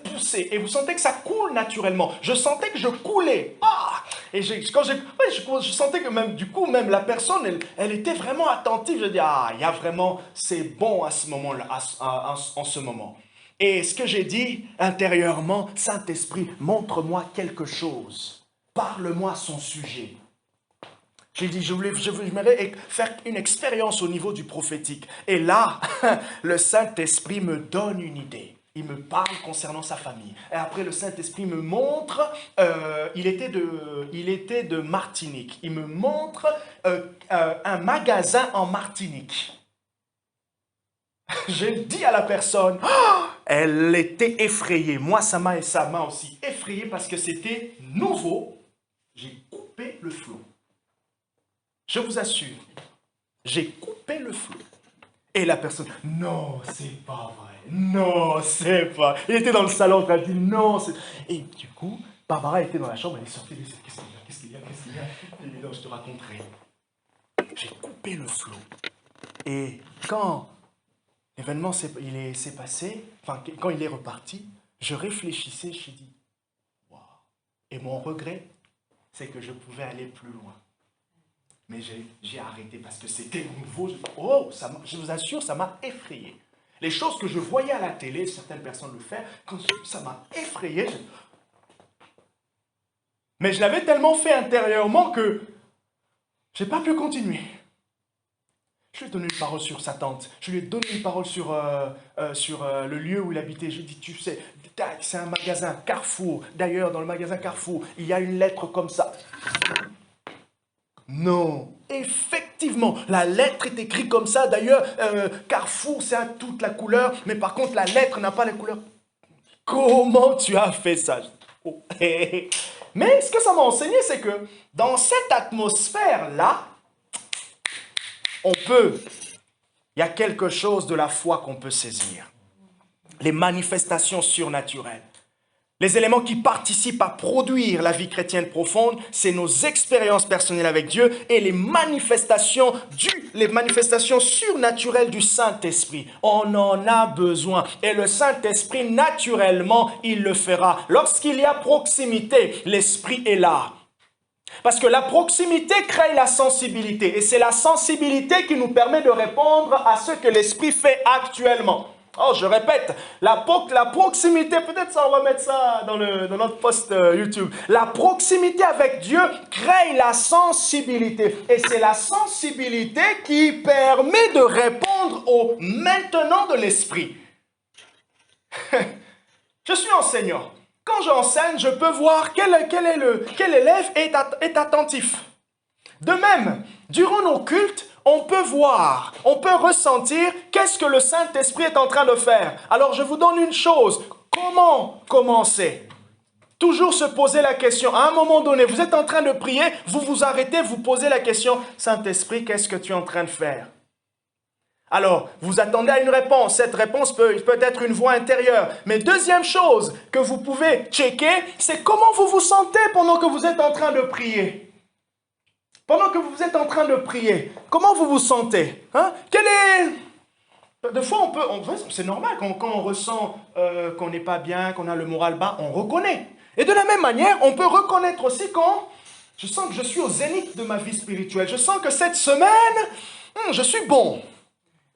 poussé et vous sentez que ça coule naturellement. Je sentais que je coulais. Ah! Et je sentais que même la personne, elle était vraiment attentive. Je dis, ah, il y a vraiment, c'est bon à ce moment-là, en ce moment. Et ce que j'ai dit intérieurement, Saint-Esprit, montre-moi quelque chose. Parle-moi son sujet. J'ai dit, j'aimerais faire une expérience au niveau du prophétique. Et là, le Saint-Esprit me donne une idée. Il me parle concernant sa famille. Et après, le Saint-Esprit me montre, il était de Martinique. Il me montre un magasin en Martinique. J'ai dit à la personne, oh, elle était effrayée. Moi, ça m'a aussi effrayé parce que c'était nouveau. J'ai coupé le flot. Je vous assure, j'ai coupé le flot. Et la personne, non, c'est pas vrai. Non, c'est pas. Il était dans le salon en train de dire non. Et du coup, Barbara était dans la chambre, elle est sortie. Qu'est-ce qu'il y a? Elle dit, non, je te raconterai. J'ai coupé le flot. Et quand l'événement s'est passé, quand il est reparti, je réfléchissais, je me suis dit, waouh. Et mon regret, c'est que je pouvais aller plus loin. Mais j'ai arrêté parce que c'était nouveau. Je vous assure, ça m'a effrayé. Les choses que je voyais à la télé, certaines personnes le font, ça m'a effrayé. Mais je l'avais tellement fait intérieurement que je n'ai pas pu continuer. Je lui ai donné une parole sur sa tante. Je lui ai donné une parole sur le lieu où il habitait. Je lui ai dit, tu sais, c'est un magasin Carrefour. D'ailleurs, dans le magasin Carrefour, il y a une lettre comme ça. Non, effectivement, la lettre est écrite comme ça. D'ailleurs, Carrefour, c'est à toute la couleur, mais par contre, la lettre n'a pas la couleur. Comment tu as fait ça? Oh. Mais ce que ça m'a enseigné, c'est que dans cette atmosphère-là, il y a quelque chose de la foi qu'on peut saisir. Les manifestations surnaturelles. Les éléments qui participent à produire la vie chrétienne profonde, c'est nos expériences personnelles avec Dieu et les manifestations surnaturelles du Saint-Esprit. On en a besoin. Et le Saint-Esprit, naturellement, il le fera. Lorsqu'il y a proximité, l'Esprit est là. Parce que la proximité crée la sensibilité. Et c'est la sensibilité qui nous permet de répondre à ce que l'Esprit fait actuellement. Oh, je répète, la proximité, peut-être ça, on va mettre ça dans notre post YouTube. La proximité avec Dieu crée la sensibilité. Et c'est la sensibilité qui permet de répondre au maintenant de l'esprit. Je suis enseignant. Quand j'enseigne, je peux voir quel élève est attentif. De même, durant nos cultes, on peut voir, on peut ressentir qu'est-ce que le Saint-Esprit est en train de faire. Alors je vous donne une chose, comment commencer? Toujours se poser la question, à un moment donné, vous êtes en train de prier, vous vous arrêtez, vous posez la question, Saint-Esprit, qu'est-ce que tu es en train de faire? Alors, vous attendez à une réponse, cette réponse peut être une voix intérieure. Mais deuxième chose que vous pouvez checker, c'est comment vous vous sentez pendant que vous êtes en train de prier. Pendant que vous êtes en train de prier, comment vous vous sentez? Des fois, c'est normal, quand on ressent qu'on n'est pas bien, qu'on a le moral bas, on reconnaît. Et de la même manière, on peut reconnaître aussi quand je sens que je suis au zénith de ma vie spirituelle. Je sens que cette semaine, je suis bon.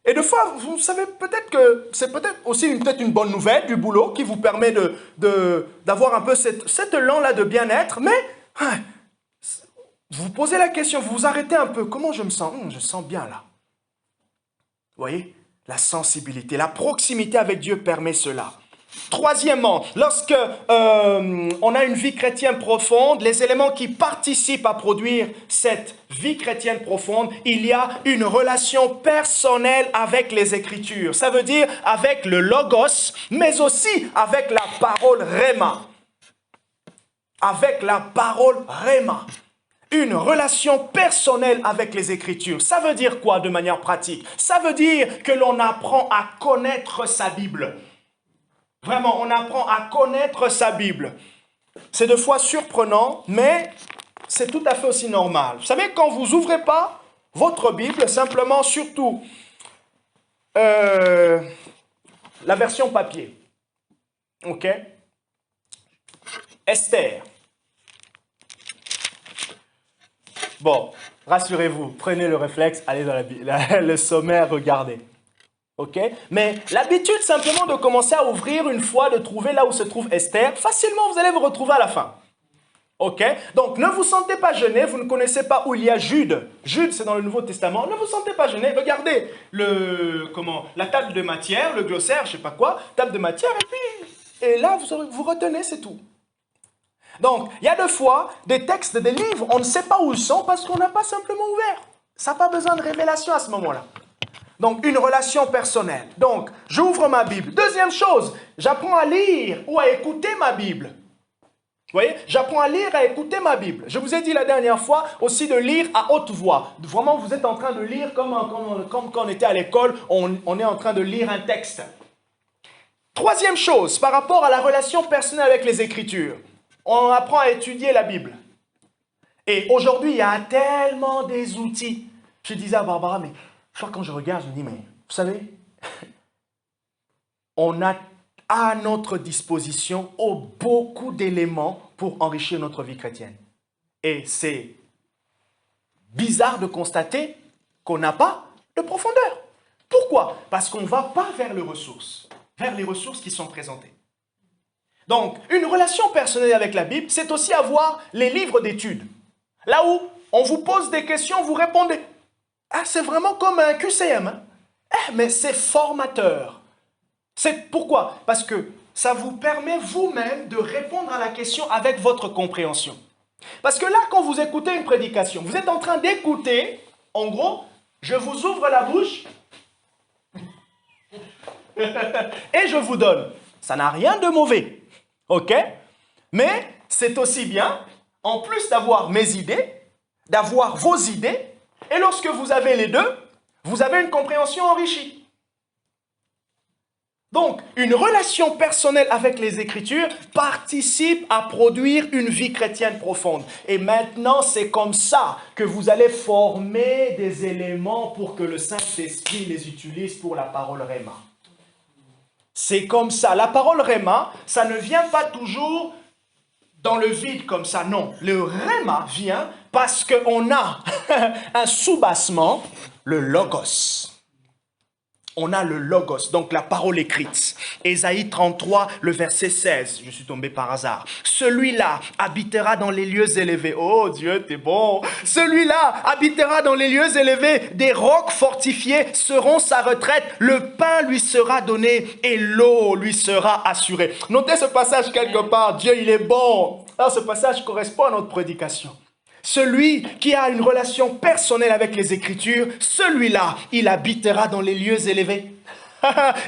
Et des fois, vous savez peut-être que c'est peut-être aussi une bonne nouvelle du boulot qui vous permet d'avoir un peu cet élan-là de bien-être, mais vous vous posez la question, vous vous arrêtez un peu. Comment je me sens? Je sens bien là. Vous voyez? La sensibilité, la proximité avec Dieu permet cela. Troisièmement, lorsque on a une vie chrétienne profonde, les éléments qui participent à produire cette vie chrétienne profonde, il y a une relation personnelle avec les Écritures. Ça veut dire avec le Logos, mais aussi avec la parole Réma. Avec la parole Réma. Une relation personnelle avec les Écritures. Ça veut dire quoi de manière pratique? Ça veut dire que l'on apprend à connaître sa Bible. Vraiment, on apprend à connaître sa Bible. C'est des fois surprenant, mais c'est tout à fait aussi normal. Vous savez, quand vous n'ouvrez pas votre Bible, simplement, surtout, la version papier. Ok? Esther. Bon, rassurez-vous, prenez le réflexe, allez dans le sommaire, regardez. Ok? Mais l'habitude simplement de commencer à ouvrir une fois, de trouver là où se trouve Esther, facilement vous allez vous retrouver à la fin. Ok? Donc ne vous sentez pas gêné, vous ne connaissez pas où il y a Jude. Jude, c'est dans le Nouveau Testament. Ne vous sentez pas gêné, regardez la table de matière, le glossaire, je ne sais pas quoi, table de matière, et là vous retenez, c'est tout. Donc, il y a des fois des textes, des livres, on ne sait pas où ils sont parce qu'on n'a pas simplement ouvert. Ça n'a pas besoin de révélation à ce moment-là. Donc, une relation personnelle. Donc, j'ouvre ma Bible. Deuxième chose, j'apprends à lire ou à écouter ma Bible. Vous voyez, j'apprends à lire, à écouter ma Bible. Je vous ai dit la dernière fois aussi de lire à haute voix. Vraiment, vous êtes en train de lire comme quand on était à l'école, on est en train de lire un texte. Troisième chose, par rapport à la relation personnelle avec les Écritures. On apprend à étudier la Bible. Et aujourd'hui, il y a tellement des outils. Je disais à Barbara, mais quand je regarde, je me dis, mais vous savez, on a à notre disposition beaucoup d'éléments pour enrichir notre vie chrétienne. Et c'est bizarre de constater qu'on n'a pas de profondeur. Pourquoi? Parce qu'on ne va pas vers les ressources qui sont présentées. Donc, une relation personnelle avec la Bible, c'est aussi avoir les livres d'études. Là où on vous pose des questions, vous répondez. Ah, c'est vraiment comme un QCM. Hein? Mais c'est formateur. C'est pourquoi? Parce que ça vous permet vous-même de répondre à la question avec votre compréhension. Parce que là, quand vous écoutez une prédication, vous êtes en train d'écouter, en gros, je vous ouvre la bouche et je vous donne. Ça n'a rien de mauvais, ok? Mais c'est aussi bien, en plus d'avoir mes idées, d'avoir vos idées, et lorsque vous avez les deux, vous avez une compréhension enrichie. Donc, une relation personnelle avec les Écritures participe à produire une vie chrétienne profonde. Et maintenant, c'est comme ça que vous allez former des éléments pour que le Saint-Esprit les utilise pour la parole Réma. C'est comme ça. La parole Réma, ça ne vient pas toujours dans le vide comme ça, non. Le Réma vient parce qu'on a un soubassement, le Logos. On a le Logos, donc la parole écrite. Ésaïe 33, le verset 16, je suis tombé par hasard. Celui-là habitera dans les lieux élevés. Oh Dieu, t'es bon. Celui-là habitera dans les lieux élevés. Des rocs fortifiés seront sa retraite. Le pain lui sera donné et l'eau lui sera assurée. Notez ce passage quelque part. Dieu, il est bon. Alors ce passage correspond à notre prédication. Celui qui a une relation personnelle avec les Écritures, celui-là, il habitera dans les lieux élevés.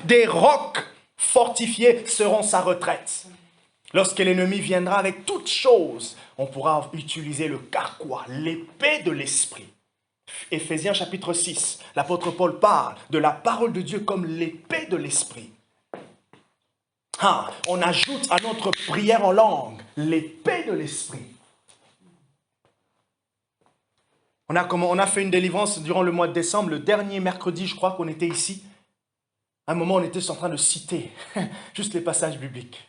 Des rocs fortifiés seront sa retraite. Lorsque l'ennemi viendra avec toutes choses, on pourra utiliser le carquois, l'épée de l'esprit. Éphésiens chapitre 6, l'apôtre Paul parle de la parole de Dieu comme l'épée de l'esprit. On ajoute à notre prière en langue l'épée de l'esprit. On a fait une délivrance durant le mois de décembre, le dernier mercredi, je crois qu'on était ici. À un moment, on était en train de citer juste les passages bibliques.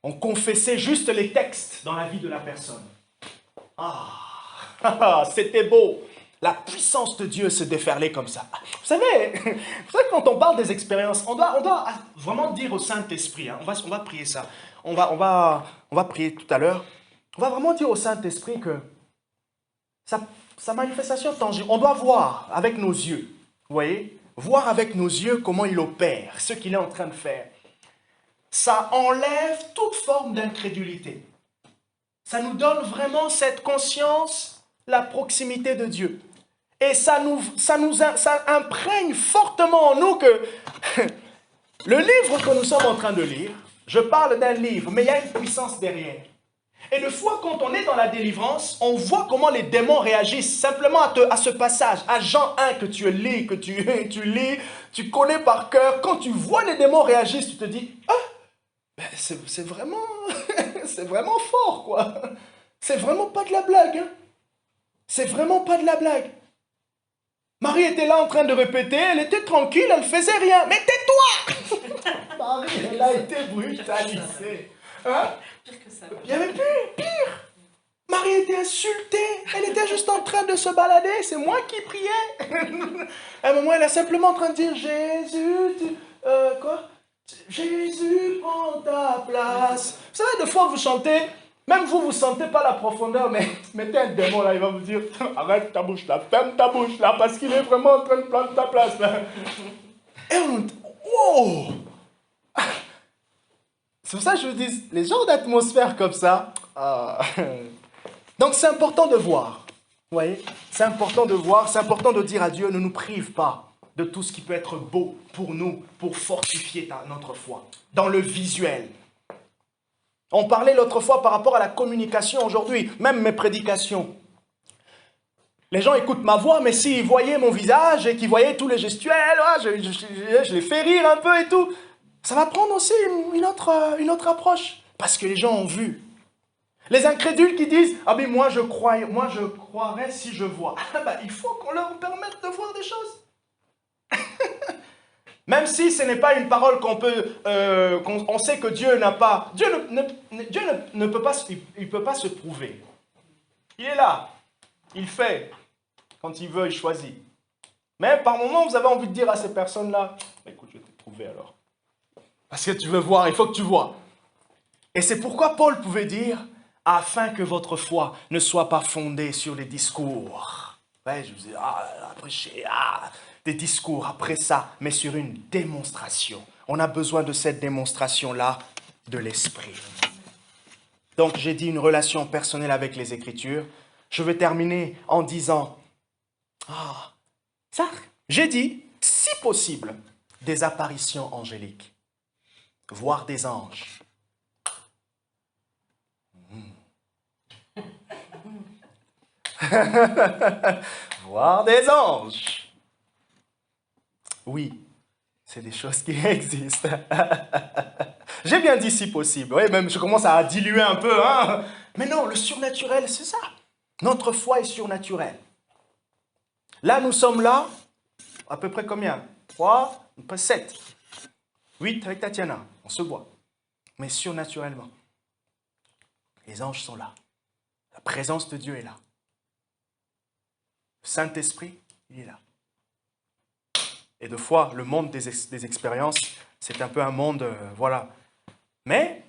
On confessait juste les textes dans la vie de la personne. C'était beau. La puissance de Dieu se déferlait comme ça. Vous savez, quand on parle des expériences, on doit vraiment dire au Saint-Esprit, on va prier ça. On va prier tout à l'heure. On va vraiment dire au Saint-Esprit que sa manifestation tangible, on doit voir avec nos yeux, vous voyez, voir avec nos yeux comment il opère, ce qu'il est en train de faire. Ça enlève toute forme d'incrédulité. Ça nous donne vraiment cette conscience, la proximité de Dieu. Et ça imprègne fortement en nous que le livre que nous sommes en train de lire, je parle d'un livre, mais il y a une puissance derrière. Et des fois, quand on est dans la délivrance, on voit comment les démons réagissent simplement à ce passage, à Jean 1 que tu lis, tu connais par cœur. Quand tu vois les démons réagir, tu te dis, c'est vraiment, c'est vraiment fort, quoi. C'est vraiment pas de la blague. Hein. C'est vraiment pas de la blague. Marie était là en train de répéter, elle était tranquille, elle ne faisait rien. Mais tais-toi. Marie, elle a été brutalisée. Hein? Il y avait pire. Marie était insultée. Elle était juste en train de se balader. C'est moi qui priais. À un moment, elle est simplement en train de dire, Jésus, Jésus, prends ta place. Vous savez, des fois, vous chantez, même vous ne sentez pas la profondeur, mais mettez un démon là, il va vous dire, arrête ta bouche là, ferme ta bouche là, parce qu'il est vraiment en train de prendre ta place là. Et on dit, wow! C'est pour ça que je vous dis, les genres d'atmosphère comme ça, donc c'est important de voir, vous voyez, c'est important de voir, c'est important de dire à Dieu, ne nous prive pas de tout ce qui peut être beau pour nous, pour fortifier notre foi, dans le visuel. On parlait l'autre fois par rapport à la communication aujourd'hui, même mes prédications. Les gens écoutent ma voix, mais s'ils voyaient mon visage et qu'ils voyaient tous les gestuels, je les fais rire un peu et tout, ça va prendre aussi une autre approche, parce que les gens ont vu. Les incrédules qui disent « Ah mais moi je croirais si je vois. » Il faut qu'on leur permette de voir des choses. Même si ce n'est pas une parole qu'on sait que Dieu n'a pas... Dieu ne peut pas, il peut pas se prouver. Il est là, il fait. Quand il veut, il choisit. Mais par moment, vous avez envie de dire à ces personnes-là, écoute, je vais te prouver alors. Parce que tu veux voir, il faut que tu vois. Et c'est pourquoi Paul pouvait dire, afin que votre foi ne soit pas fondée sur les discours. Ouais, je vous dis, prêcher, des discours après ça, mais sur une démonstration. On a besoin de cette démonstration-là de l'Esprit. Donc j'ai dit une relation personnelle avec les Écritures. Je vais terminer en disant, ça, j'ai dit, si possible, des apparitions angéliques, voire des anges. Voir des anges. Oui, c'est des choses qui existent. J'ai bien dit si possible. Oui, même je commence à diluer un peu. Hein. Mais non, le surnaturel, c'est ça. Notre foi est surnaturelle. Là, nous sommes là, à peu près combien 3, 7, 8 avec Tatiana. On se voit. Mais surnaturellement. Les anges sont là. La présence de Dieu est là. Le Saint-Esprit, il est là. Et de fois, le monde des expériences, c'est un peu un monde, voilà. Mais,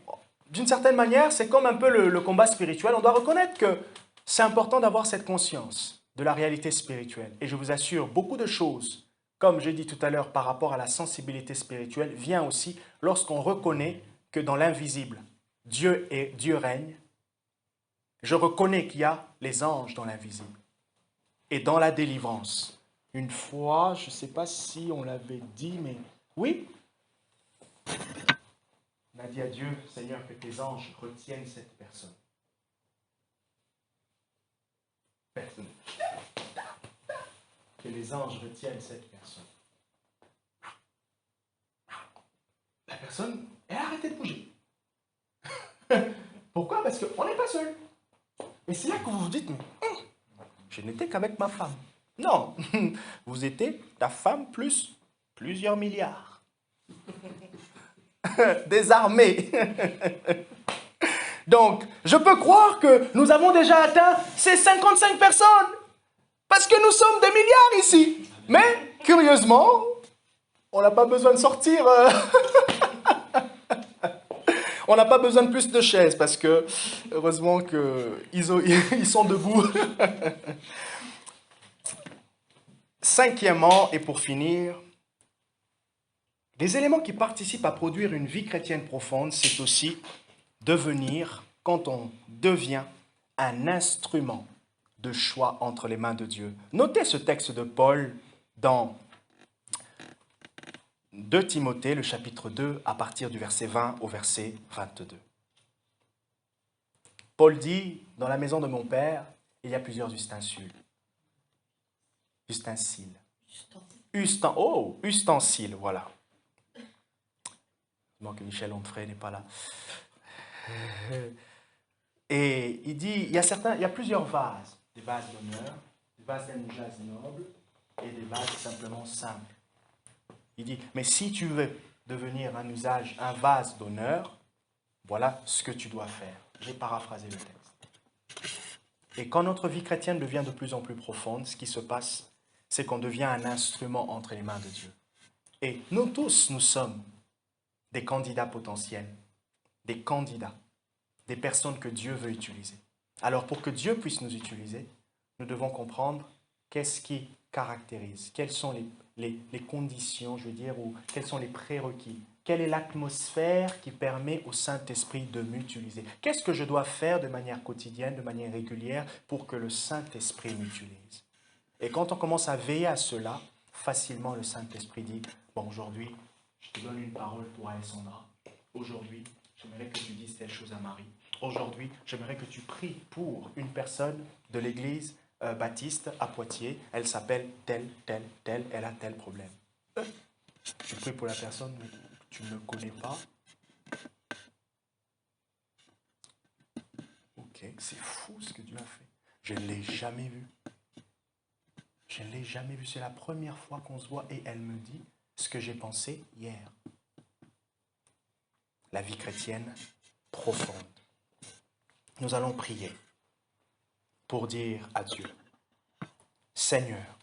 d'une certaine manière, c'est comme un peu le combat spirituel. On doit reconnaître que c'est important d'avoir cette conscience de la réalité spirituelle. Et je vous assure, beaucoup de choses, comme j'ai dit tout à l'heure par rapport à la sensibilité spirituelle, vient aussi lorsqu'on reconnaît que dans l'invisible, Dieu règne. Je reconnais qu'il y a les anges dans l'invisible. Et dans la délivrance. Une fois, je ne sais pas si on l'avait dit, mais oui. On a dit à Dieu, Seigneur, que tes anges retiennent cette personne. Que les anges retiennent cette personne. La personne, elle a arrêté de bouger. Pourquoi? Parce qu'on n'est pas seul. Et c'est là que vous vous dites, mais je n'étais qu'avec ma femme. Non, vous étiez ta femme plus plusieurs milliards. Des armées. Donc, je peux croire que nous avons déjà atteint ces 55 personnes. Parce que nous sommes des milliards ici. Mais, curieusement, on n'a pas besoin de sortir. On n'a pas besoin de plus de chaises parce que, heureusement qu'ils sont debout. Cinquièmement, et pour finir, les éléments qui participent à produire une vie chrétienne profonde, c'est aussi devenir, quand on devient un instrument de choix entre les mains de Dieu. Notez ce texte de Paul dans 2 Timothée, le chapitre 2, à partir du verset 20 au verset 22. Paul dit, dans la maison de mon père, il y a plusieurs ustensiles. Ustensiles, voilà. Heureusement que Michel Onfray n'est pas là. Et il dit, il y a plusieurs vases. Des vases d'honneur, des vases d'un usage noble et des vases simplement simples. Il dit, mais si tu veux devenir un vase d'honneur, voilà ce que tu dois faire. J'ai paraphrasé le texte. Et quand notre vie chrétienne devient de plus en plus profonde, ce qui se passe, c'est qu'on devient un instrument entre les mains de Dieu. Et nous tous, nous sommes des candidats potentiels, des candidats, des personnes que Dieu veut utiliser. Alors pour que Dieu puisse nous utiliser, nous devons comprendre qu'est-ce qui caractérise, quelles sont les conditions, je veux dire, ou quels sont les prérequis, quelle est l'atmosphère qui permet au Saint-Esprit de m'utiliser. Qu'est-ce que je dois faire de manière quotidienne, de manière régulière, pour que le Saint-Esprit m'utilise. Et quand on commence à veiller à cela, facilement le Saint-Esprit dit, bon, aujourd'hui, je te donne une parole pour Alessandra. Aujourd'hui, j'aimerais que tu dises telle chose à Marie. Aujourd'hui, j'aimerais que tu pries pour une personne de l'église baptiste à Poitiers. Elle s'appelle telle, elle a tel problème. Tu pries pour la personne, mais tu ne le connais pas. Ok, c'est fou ce que Dieu a fait. Je ne l'ai jamais vu. Je ne l'ai jamais vu. C'est la première fois qu'on se voit et elle me dit ce que j'ai pensé hier. La vie chrétienne profonde. Nous allons prier pour dire à Dieu, Seigneur,